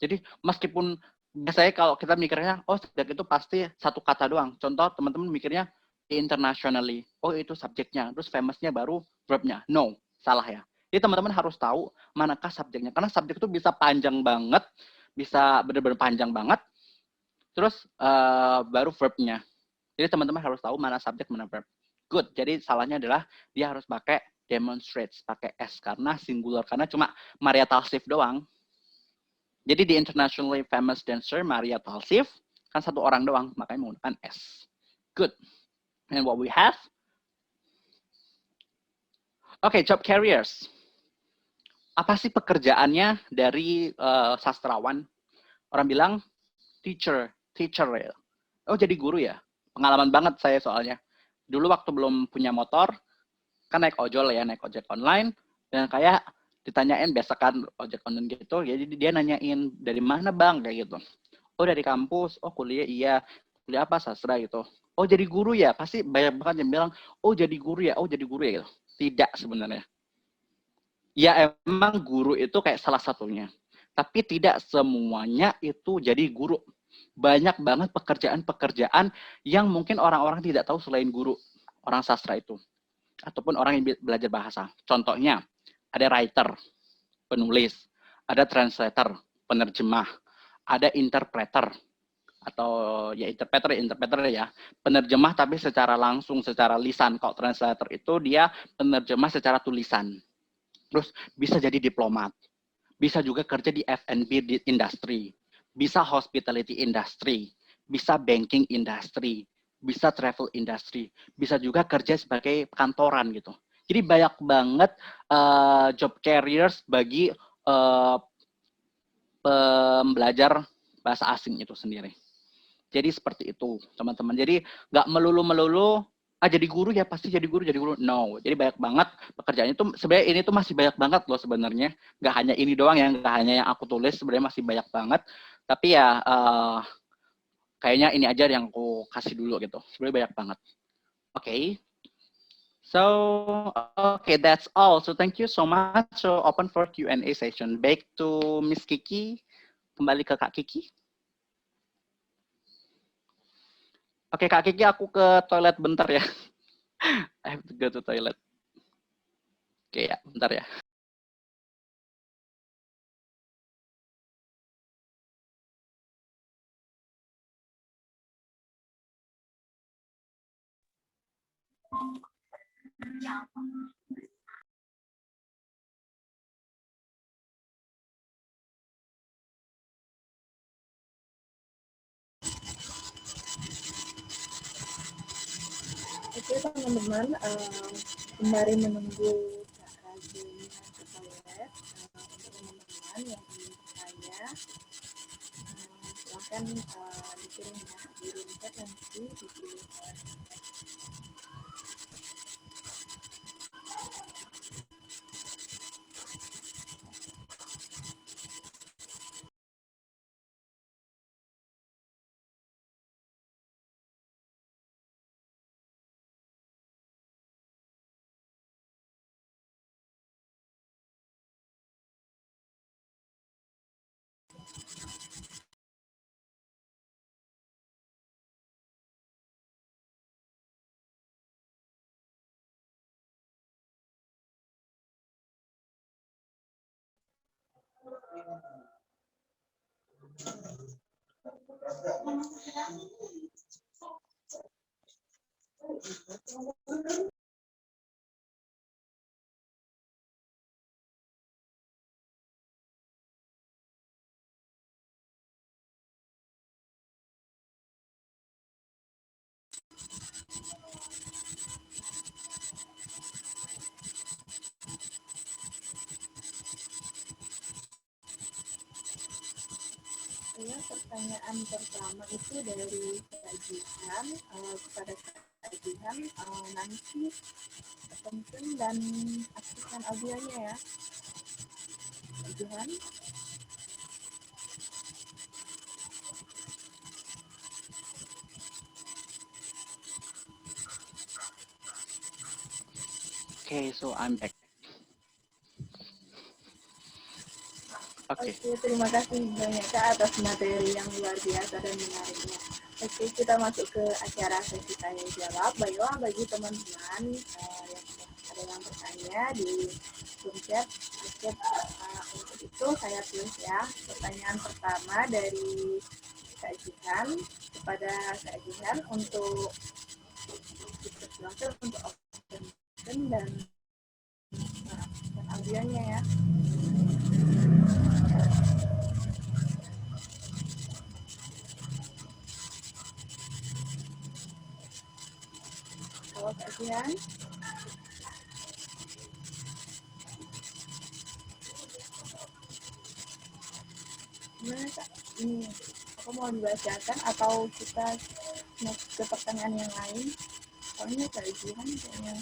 Jadi meskipun biasanya kalau kita mikirnya, oh subjek itu pasti satu kata doang. Contoh teman-teman mikirnya internationally, oh itu subjeknya, terus famousnya baru verbnya. No, salah ya. Jadi teman-teman harus tahu manakah subjeknya. Karena subjek itu bisa panjang banget, bisa benar-benar panjang banget, terus baru verbnya. Jadi teman-teman harus tahu mana subjek, mana verb. Good, jadi salahnya adalah dia harus pakai demonstrates, pakai S, karena singular. Karena cuma Maria Talsif doang. Jadi di internationally famous dancer Maria Talsif kan satu orang doang, makanya menggunakan S. Good. And what we have? Okay, job careers. Apa sih pekerjaannya dari sastrawan? Orang bilang teacher ya. Oh jadi guru ya? Pengalaman banget saya soalnya. Dulu waktu belum punya motor, kan naik ojol ya, naik ojek online, dan kayak ditanyain biasa kan ojek online gitu, jadi dia nanyain dari mana bang kayak gitu. Oh dari kampus, oh kuliah iya, kuliah apa sastra gitu. Oh jadi guru ya, pasti banyak banget yang bilang, oh jadi guru ya, oh jadi guru ya gitu. Tidak sebenarnya. Ya emang guru itu kayak salah satunya, tapi tidak semuanya itu jadi guru. Banyak banget pekerjaan-pekerjaan yang mungkin orang-orang tidak tahu selain guru, orang sastra itu, ataupun orang yang belajar bahasa. Contohnya, ada writer, penulis, ada translator, penerjemah, ada interpreter, atau ya interpreter ya, penerjemah tapi secara langsung, secara lisan. Kalau translator itu dia penerjemah secara tulisan. Terus bisa jadi diplomat, bisa juga kerja di F&B di industry, bisa hospitality industry, bisa banking industry, bisa travel industry, bisa juga kerja sebagai kantoran gitu. Jadi banyak banget job careers bagi pembelajar bahasa asing itu sendiri. Jadi seperti itu, teman-teman. Jadi nggak melulu jadi guru ya pasti jadi guru. No. Jadi banyak banget pekerjaannya itu sebenarnya ini tuh masih banyak banget loh sebenarnya. Nggak hanya ini doang yang nggak hanya yang aku tulis, sebenarnya masih banyak banget. Tapi ya kayaknya ini aja yang aku kasih dulu gitu. Sebenarnya banyak banget. Oke. So, okay, that's all. So thank you so much. So open for Q&A session. Back to Miss Kiki. Kembali ke Kak Kiki. Oke, Kak Kiki, aku ke toilet bentar ya. I have to go to toilet. Oke ya, bentar ya. Oke teman-teman, sembari menunggu Kak Rajin ke toilet, untuk teman-teman yang ingin bertanya, silahkan dikirim ya di room chat nanti dipilih pertanyaan pertama itu dari Kak Jihan, kepada Kak Jihan, nanti penting dan aktifkan audionya ya. Kak Jihan. Okay, so I'm back. Oke. Oke, terima kasih banyak Kak atas materi yang luar biasa dan menariknya. Oke, kita masuk ke acara sesi tanya jawab. Baiklah, bagi teman-teman yang ada yang bertanya di Zoom chat, untuk itu saya tulis ya. Pertanyaan pertama dari Kak Jihan kepada Kak Jihan untuk dipersilakan untuk open dan audionya ya. Halo Kak Jihan. Gimana Kak? Ini aku mau dibacakan atau kita next ke pertanyaan yang lain? Soalnya Kak Jihan kayaknya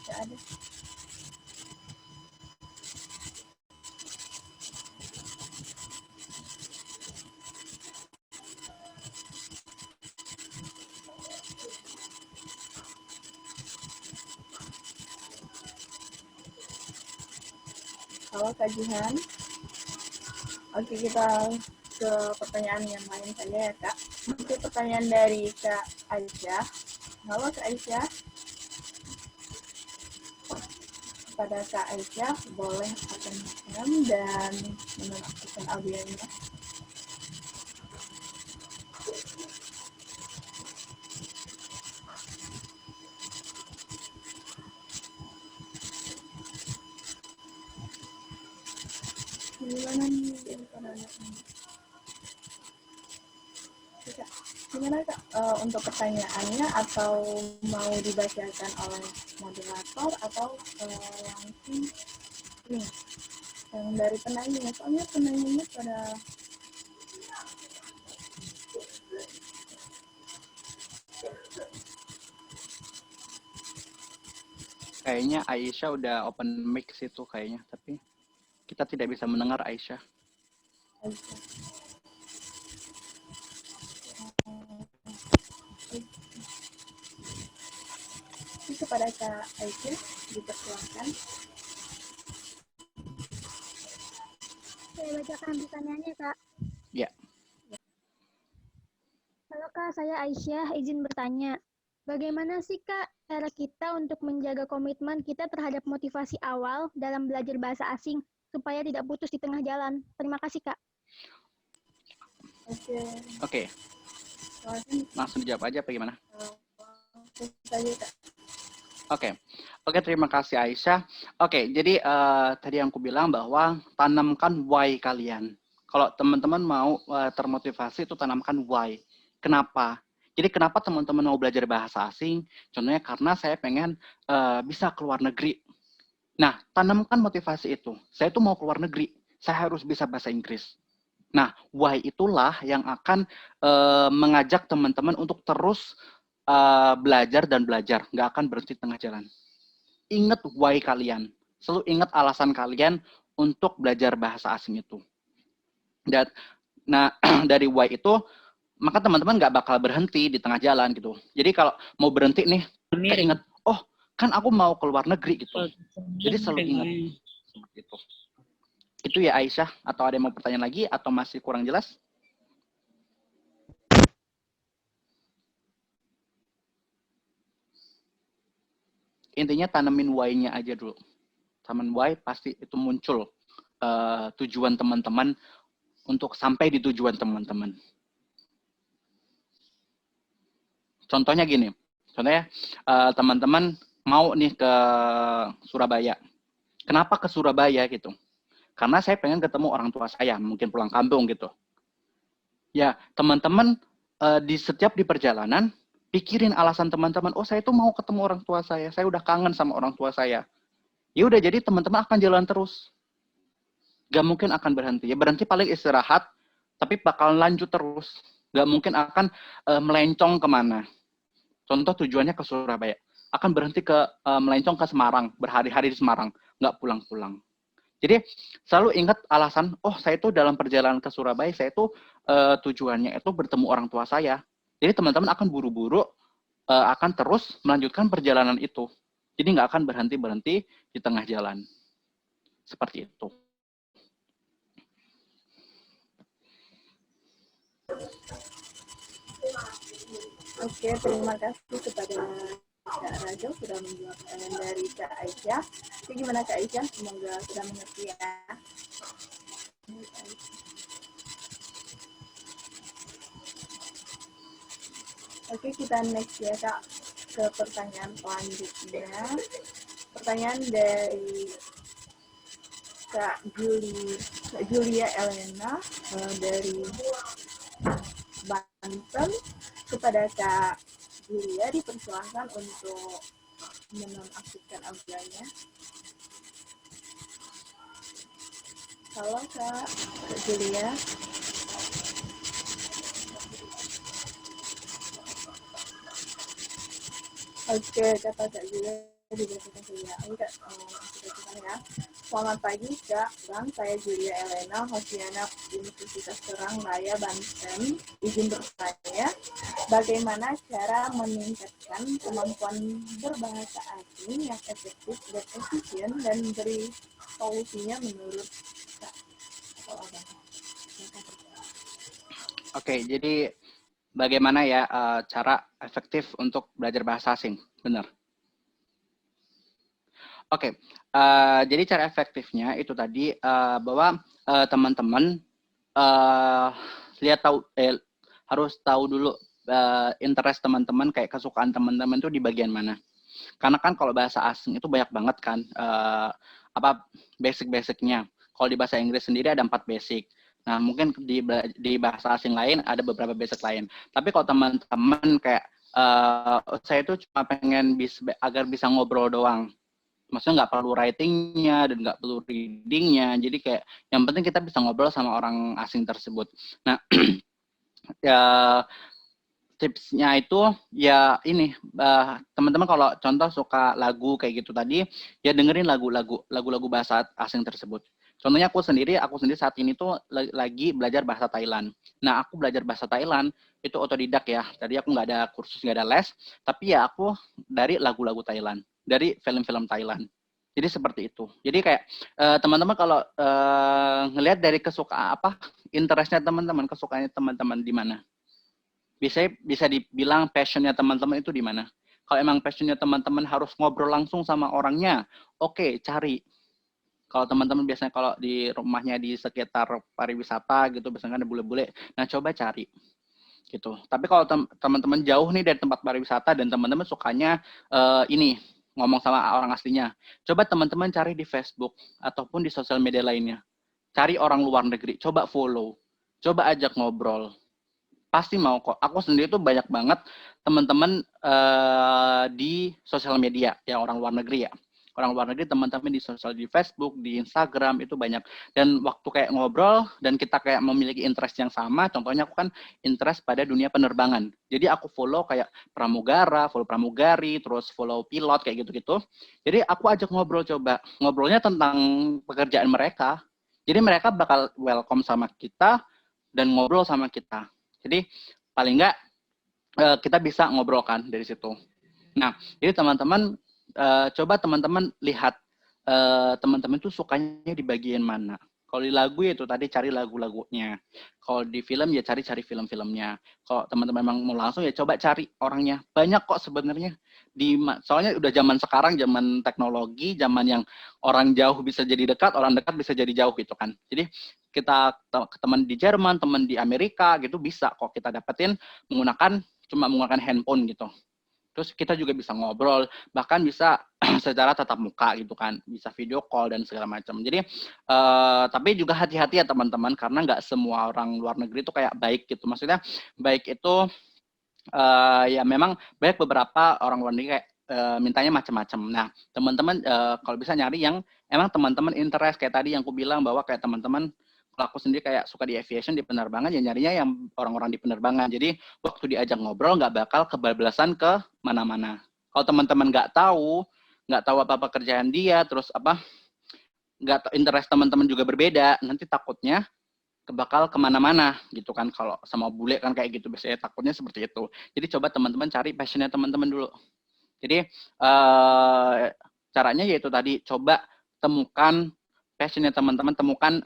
nggak ada. Halo Kak Jihan. Oke, kita ke pertanyaan yang lain saja ya Kak. Oke, pertanyaan dari Kak Aisyah. Halo Kak Aisyah. Kepada Kak Aisyah, boleh open cam dan menonaktifkan audionya. Gimana nih gimana Kak untuk pertanyaannya, atau mau dibacakan oleh moderator atau langsung nih yang dari penanya? Soalnya penanyanya pada Kayaknya Aisyah udah open mic situ kayaknya, tapi kita tidak bisa mendengar Aisyah. kepada Kak Aisyah dipersilakan. Saya bacakan pertanyaannya, Kak. Ya. Halo Kak, saya Aisyah, izin bertanya. Bagaimana sih Kak cara kita untuk menjaga komitmen kita terhadap motivasi awal dalam belajar bahasa asing supaya tidak putus di tengah jalan? Terima kasih Kak. Oke. Langsung dijawab aja apa gimana? Oke, terima kasih Aisyah. Oke, jadi tadi yang aku bilang bahwa tanamkan why kalian. Kalau teman-teman mau termotivasi itu tanamkan why. Kenapa? Jadi kenapa teman-teman mau belajar bahasa asing? Contohnya karena saya pengen bisa keluar negeri. Nah, tanamkan motivasi itu. Saya tuh mau keluar negeri. Saya harus bisa bahasa Inggris. Nah, why itulah yang akan mengajak teman-teman untuk terus belajar dan belajar. Nggak akan berhenti tengah jalan. Ingat why kalian. Selalu ingat alasan kalian untuk belajar bahasa asing itu. Dan, nah, dari why itu, maka teman-teman nggak bakal berhenti di tengah jalan gitu. Jadi kalau mau berhenti nih, kayak ingat, oh kan aku mau keluar negeri gitu. Jadi selalu ingat seperti itu. Itu ya Aisyah. Atau ada yang mau pertanyaan lagi atau masih kurang jelas? Intinya tanemin why-nya aja dulu. Tanemin why pasti itu muncul tujuan teman-teman untuk sampai di tujuan teman-teman. Contohnya gini, teman-teman mau nih ke Surabaya. Kenapa ke Surabaya gitu? Karena saya pengen ketemu orang tua saya, mungkin pulang kampung gitu. Ya, teman-teman di setiap di perjalanan, pikirin alasan teman-teman, oh saya tuh mau ketemu orang tua saya udah kangen sama orang tua saya. Ya udah, jadi teman-teman akan jalan terus. Gak mungkin akan berhenti. Ya berhenti paling istirahat, tapi bakal lanjut terus. Nggak mungkin akan melencong kemana. Contoh tujuannya ke Surabaya, akan berhenti ke melencong ke Semarang, berhari-hari di Semarang, nggak pulang-pulang. Jadi selalu ingat alasan, oh saya itu dalam perjalanan ke Surabaya, saya itu tujuannya itu bertemu orang tua saya. Jadi teman-teman akan buru-buru, akan terus melanjutkan perjalanan itu. Jadi nggak akan berhenti-berhenti di tengah jalan. Seperti itu. Oke, terima kasih kepada Kak Rajel sudah menjawab pertanyaan dari Kak Aisyah. Jadi gimana Kak Aisyah? Semoga sudah mengerti ya. Oke, kita next ya Kak ke pertanyaan selanjutnya. Pertanyaan dari Kak Julia Elena dari Banten. Kepada Kak Julia dipersilahkan untuk menonaktifkan audionya. Halo Kak Julia. Oke, kata Kak Julia dibacakan saja. Enggak, ya. Selamat pagi Kak, Bang. Saya Julia Elena, Hosiana Universitas Serang Raya, Banten. Izin bertanya, bagaimana cara meningkatkan kemampuan berbahasa asing yang efektif dan efisien dan beri solusinya menurut Kak? Oke, jadi bagaimana ya cara efektif untuk belajar bahasa asing? Benar. Oke, jadi cara efektifnya itu tadi bahwa teman-teman harus tahu dulu interest teman-teman, kayak kesukaan teman-teman itu di bagian mana. Karena kan kalau bahasa asing itu banyak banget kan basic-basicnya. Kalau di bahasa Inggris sendiri ada 4 basic. Nah, mungkin di bahasa asing lain ada beberapa basic lain. Tapi kalau teman-teman kayak saya itu cuma pengen agar bisa ngobrol doang. Maksudnya nggak perlu writing-nya dan nggak perlu reading-nya. Jadi kayak yang penting kita bisa ngobrol sama orang asing tersebut. Nah, ya tipsnya itu ya ini teman-teman kalau contoh suka lagu kayak gitu tadi, ya dengerin lagu-lagu bahasa asing tersebut. Contohnya aku sendiri saat ini tuh lagi belajar bahasa Thailand. Nah, aku belajar bahasa Thailand itu otodidak ya. Tadi aku nggak ada kursus, nggak ada les, tapi ya aku dari lagu-lagu Thailand, dari film-film Thailand. Jadi seperti itu. Jadi kayak teman-teman kalau ngelihat dari kesukaan interestnya teman-teman, kesukaannya teman-teman di mana. Bisa dibilang passionnya teman-teman itu di mana. Kalau emang passionnya teman-teman harus ngobrol langsung sama orangnya, oke, cari. Kalau teman-teman biasanya kalau di rumahnya di sekitar pariwisata gitu, biasanya ada bule-bule, nah coba cari gitu. Tapi kalau teman-teman jauh nih dari tempat pariwisata dan teman-teman sukanya ini ngomong sama orang aslinya, coba teman-teman cari di Facebook ataupun di sosial media lainnya. Cari orang luar negeri, coba follow, coba ajak ngobrol. Pasti mau kok. Aku sendiri tuh banyak banget teman-teman di sosial media, ya orang luar negeri ya. Orang luar negeri teman-teman di Facebook, di Instagram itu banyak. Dan waktu kayak ngobrol dan kita kayak memiliki interest yang sama, contohnya aku kan interest pada dunia penerbangan. Jadi aku follow kayak pramugara, follow pramugari, terus follow pilot kayak gitu-gitu. Jadi aku ajak ngobrol coba. Ngobrolnya tentang pekerjaan mereka. Jadi mereka bakal welcome sama kita dan ngobrol sama kita. Jadi paling enggak kita bisa ngobrolkan dari situ. Nah, jadi teman-teman coba teman-teman lihat teman-teman itu sukanya di bagian mana. Kalau di lagu itu tadi cari lagu-lagunya. Kalau di film ya cari film-filmnya. Kalau teman-teman memang mau langsung ya coba cari orangnya. Banyak kok sebenarnya. Soalnya udah zaman sekarang, zaman teknologi, zaman yang orang jauh bisa jadi dekat, orang dekat bisa jadi jauh gitu kan. Jadi kita teman di Jerman, teman di Amerika gitu bisa kok kita dapetin cuma menggunakan handphone gitu. Terus kita juga bisa ngobrol, bahkan bisa secara tatap muka gitu kan, bisa video call dan segala macam. Jadi tapi juga hati-hati ya teman-teman, karena nggak semua orang luar negeri itu kayak baik gitu. Maksudnya baik itu ya memang banyak beberapa orang luar negeri kayak mintanya macam-macam. Nah, teman-teman kalau bisa nyari yang emang teman-teman interest, kayak tadi yang aku bilang bahwa kayak teman-teman aku sendiri kayak suka di aviation, di penerbangan, ya nyarinya yang orang-orang di penerbangan. Jadi waktu diajak ngobrol nggak bakal kebablasan ke mana-mana. Kalau teman-teman nggak tahu apa-apa kerjaan dia, terus nggak interest teman-teman juga berbeda, nanti takutnya bakal kemana-mana gitu kan. Kalau sama bule kan kayak gitu biasanya, takutnya seperti itu. Jadi coba teman-teman cari passionnya teman-teman dulu. Jadi caranya yaitu tadi, coba temukan passionnya teman-teman, temukan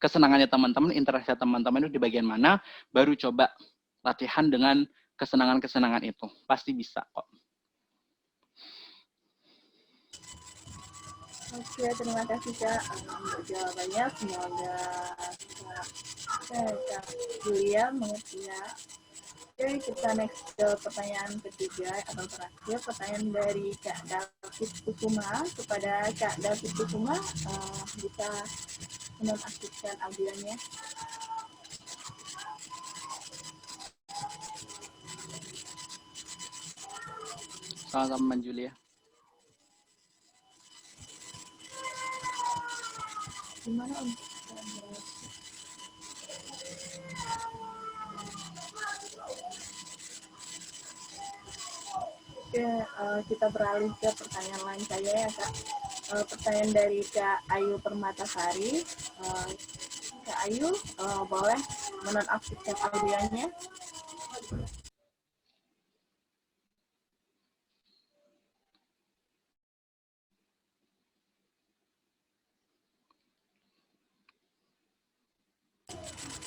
kesenangannya teman-teman, interestnya teman-teman itu di bagian mana, baru coba latihan dengan kesenangan-kesenangan itu. Pasti bisa kok. Oke, terima kasih Kak untuk jawabannya. Semoga Kak Julia mengerti ya. Oke, kita next ke pertanyaan ketiga atau terakhir, pertanyaan dari Kak David Kusuma kepada Kak David Kusuma, bisa menonaktifkan audionya. Sama-sama Julia. Gimana Om? Oke, kita beralih ke pertanyaan lain saja ya Kak. Pertanyaan dari Kak Ayu Permatasari. Kak Ayu, boleh menonaktifkan audionya?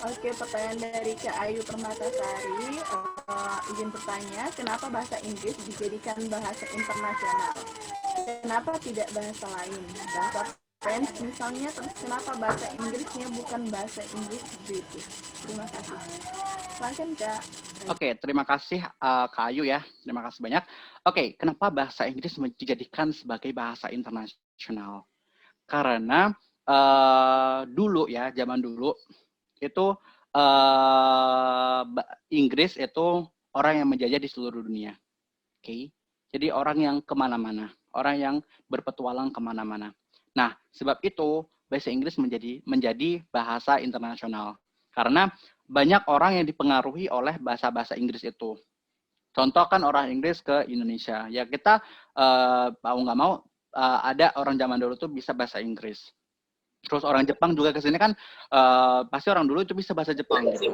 Oke, pertanyaan dari Kak Ayu Permatasari, izin bertanya, kenapa bahasa Inggris dijadikan bahasa internasional? Kenapa tidak bahasa lain? Bahasa French misalnya, terus kenapa bahasa Inggrisnya bukan bahasa Inggris British? Terima kasih. Silakan Kak. Oke, terima kasih Kak Ayu ya. Terima kasih banyak. Oke, kenapa bahasa Inggris dijadikan sebagai bahasa internasional? Karena dulu ya, zaman dulu itu Inggris itu orang yang menjajah di seluruh dunia. Oke, jadi orang yang kemana-mana, orang yang berpetualang kemana-mana. Nah, sebab itu bahasa Inggris menjadi bahasa internasional. Karena banyak orang yang dipengaruhi oleh bahasa-bahasa Inggris itu. Contoh kan orang Inggris ke Indonesia. Ya kita mau nggak mau ada orang zaman dulu tuh bisa bahasa Inggris. Terus orang Jepang juga ke sini kan pasti orang dulu itu bisa bahasa Jepang gitu.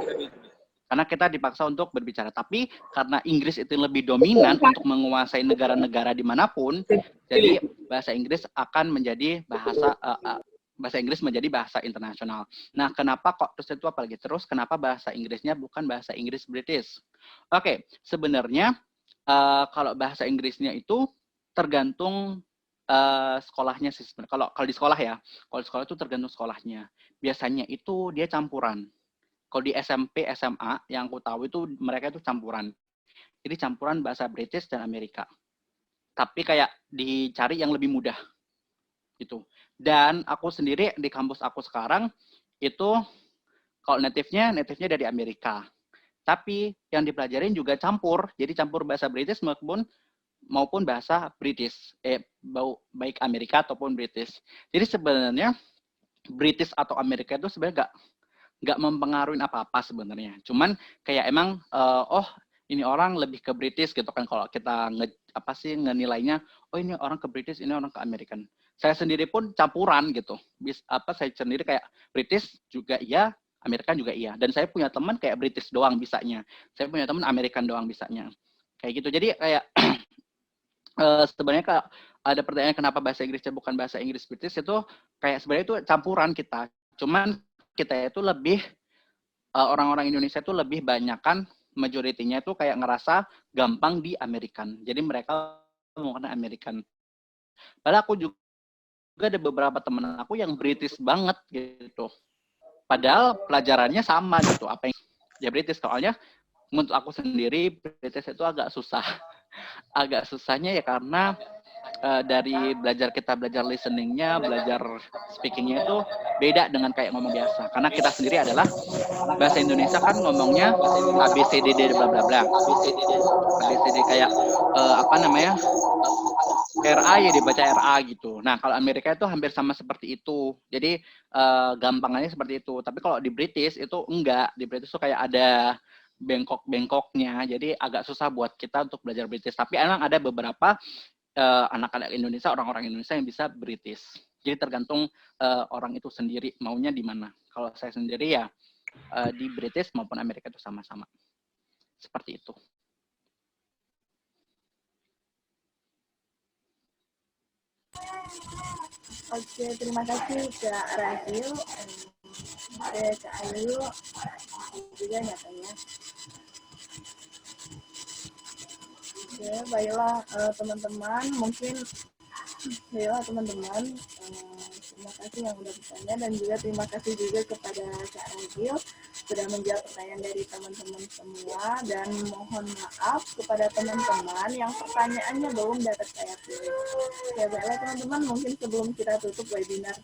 Karena kita dipaksa untuk berbicara. Tapi karena Inggris itu lebih dominan untuk menguasai negara-negara dimanapun, jadi bahasa Inggris akan menjadi bahasa Inggris menjadi bahasa internasional. Nah, kenapa kok terus itu apalagi terus kenapa bahasa Inggrisnya bukan bahasa Inggris British? Oke, sebenarnya kalau bahasa Inggrisnya itu tergantung sekolahnya sih. Kalau di sekolah ya, kalau di sekolah itu tergantung sekolahnya. Biasanya itu dia campuran. Kalau di SMP, SMA, yang aku tahu itu mereka itu campuran. Jadi campuran bahasa British dan Amerika. Tapi kayak dicari yang lebih mudah. Gitu. Dan aku sendiri di kampus aku sekarang itu kalau native-nya dari Amerika. Tapi yang dipelajarin juga campur. Jadi campur bahasa British maupun bahasa British. Baik Amerika ataupun British. Jadi sebenarnya British atau Amerika itu sebenarnya nggak mempengaruhi apa-apa sebenarnya. Cuman kayak emang ini orang lebih ke British gitu kan, kalau kita ngenilainya, oh ini orang ke British, ini orang ke American. Saya sendiri pun campuran gitu. Saya sendiri kayak British juga iya, American juga iya. Dan saya punya teman kayak British doang bisanya. Saya punya teman American doang bisanya. Kayak gitu. Jadi kayak sebenarnya kalau ada pertanyaan kenapa bahasa Inggrisnya bukan bahasa Inggris British, itu kayak sebenarnya itu campuran kita. Cuman kita itu lebih orang-orang Indonesia itu lebih banyakan majoritinya itu kayak ngerasa gampang di American. Jadi mereka menggunakan American. Padahal aku juga ada beberapa teman aku yang British banget gitu. Padahal pelajarannya sama gitu. Apa yang ya British, soalnya menurut aku sendiri British itu agak susah. Agak susahnya ya karena dari kita belajar listeningnya, belajar speakingnya itu beda dengan kayak ngomong biasa. Karena kita sendiri adalah bahasa Indonesia kan ngomongnya ABCDD bla bla bla. ABCD kayak RA ya dibaca RA gitu. Nah, kalau Amerika itu hampir sama seperti itu. Jadi gampangannya seperti itu. Tapi kalau di British itu enggak. Di British itu kayak ada bengkok-bengkoknya. Jadi agak susah buat kita untuk belajar British. Tapi emang ada beberapa anak-anak Indonesia, orang-orang Indonesia yang bisa British. Jadi tergantung orang itu sendiri maunya di mana. Kalau saya sendiri ya di British maupun Amerika itu sama-sama. Seperti itu. Oke, terima kasih Kak Ragil, Kak Ayu, juga nyatanya. Oke, baiklah teman-teman, mungkin baiklah teman-teman, terima kasih yang sudah bertanya dan juga terima kasih juga kepada Kak Ragil sudah menjawab pertanyaan dari teman-teman semua dan mohon maaf kepada teman-teman yang pertanyaannya belum dapat saya pilih. Ya baiklah teman-teman, mungkin sebelum kita tutup webinar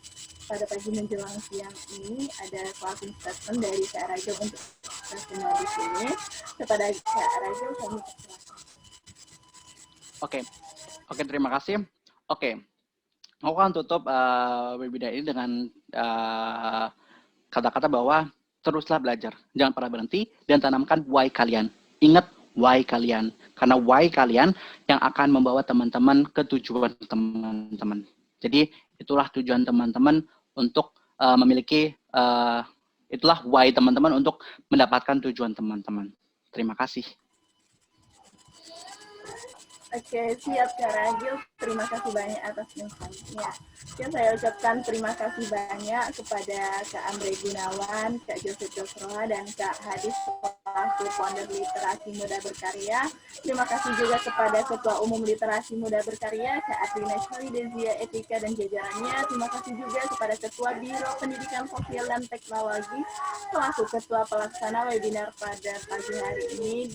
pada pagi menjelang siang ini ada closing statement dari Kak Ragil untuk kita semua di sini. Kepada Kak Ragil kami persilakan. Oke, terima kasih. Oke, aku akan tutup webinar ini dengan kata-kata bahwa teruslah belajar, jangan pernah berhenti, dan tanamkan why kalian. Ingat why kalian, karena why kalian yang akan membawa teman-teman ke tujuan teman-teman. Jadi itulah tujuan teman-teman untuk memiliki, itulah why teman-teman untuk mendapatkan tujuan teman-teman. Terima kasih. Oke, siap Kak Ragil. Terima kasih banyak atas insight-nya. Saya ucapkan terima kasih banyak kepada Kak Andre Gunawan, Kak Joseph Josroha, dan Kak Hadis selaku founder Literasi Muda Berkarya. Terima kasih juga kepada Ketua Umum Literasi Muda Berkarya, Kak Atrina Dezia Etika dan jajarannya. Terima kasih juga kepada Ketua Biro Pendidikan Sosial dan Teknologi selaku Ketua Pelaksana webinar pada pagi hari ini,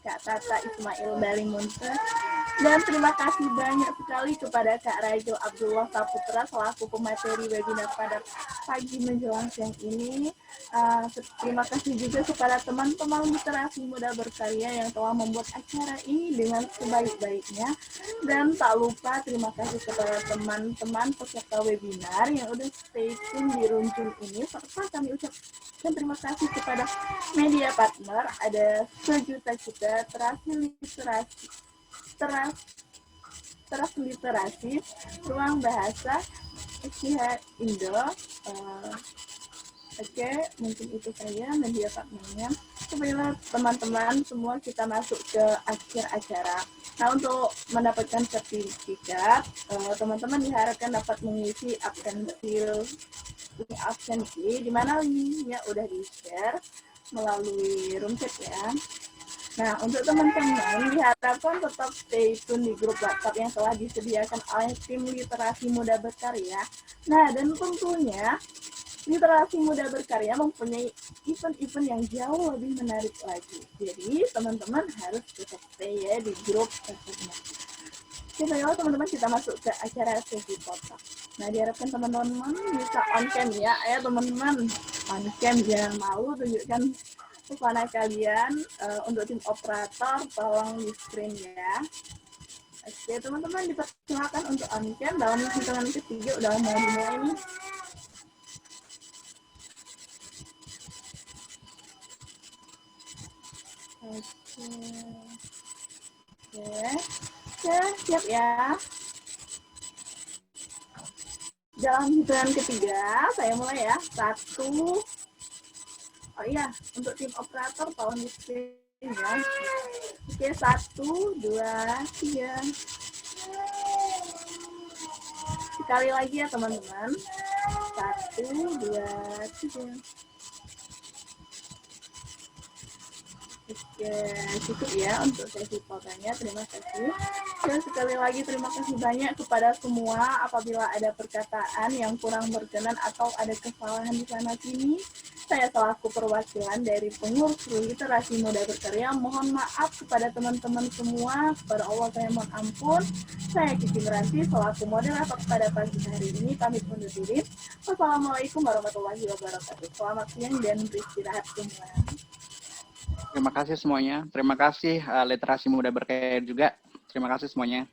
Kak Tata Ismail Balimunte. Dan terima kasih banyak sekali kepada Kak Ragil Abdullah Saputra selaku pemateri webinar pada pagi menjelang siang ini. Terima kasih juga kepada teman-teman Literasi Muda Berkarya yang telah membuat acara ini dengan sebaik-baiknya. Dan tak lupa terima kasih kepada teman-teman peserta webinar yang udah stay tune di Runjung ini. Serta kami ucapkan terima kasih kepada media partner, ada Sejuta Cita, Teras Literasi, Ruang Bahasa, Istiha Indo. Oke, mungkin itu saja media partnernya. Sebenarnya teman-teman semua kita masuk ke akhir acara. Nah, untuk mendapatkan sertifikat, teman-teman diharapkan dapat mengisi absensi, di mana linknya udah di-share melalui room chat ya. Nah, untuk teman-teman diharapkan tetap stay tune di grup WhatsApp yang telah disediakan oleh tim Literasi Muda Berkarya. Nah, dan tentunya Literasi Muda Berkarya mempunyai event-event yang jauh lebih menarik lagi. Jadi, teman-teman harus tetap stay ya di grup WhatsApp-nya. Oke, baiklah teman-teman, kita masuk ke acara sesi foto. Nah, diharapkan teman-teman bisa on cam ya. Ayo teman-teman, on cam, jangan malu, tunjukkan pesona kalian. Untuk tim operator tolong di screen ya. Oke teman-teman, dipersilakan untuk on cam. Dalam hitungan ketiga udah mau dimulai nih. Oke, siap ya. Dalam hitungan ketiga saya mulai ya. 1. Oh iya, untuk tim operator tolong di screen ya. Oke, 1, 2, 3. Sekali lagi ya teman-teman. 1, 2, 3. Oke, cukup ya untuk sesi fotonya. Terima kasih. Dan sekali lagi terima kasih banyak kepada semua. Apabila ada perkataan yang kurang berkenan atau ada kesalahan di sana sini, saya selaku perwakilan dari pengurus Literasi Muda Berkarya mohon maaf kepada teman-teman semua. Kepada Allah saya mohon ampun. Saya Kiki Meranti selaku moderator pada pagi hari ini pamit undur diri. Wassalamualaikum warahmatullahi wabarakatuh. Selamat siang dan beristirahat semua. Terima kasih semuanya. Terima kasih Literasi Muda Berkarya juga. Terima kasih semuanya.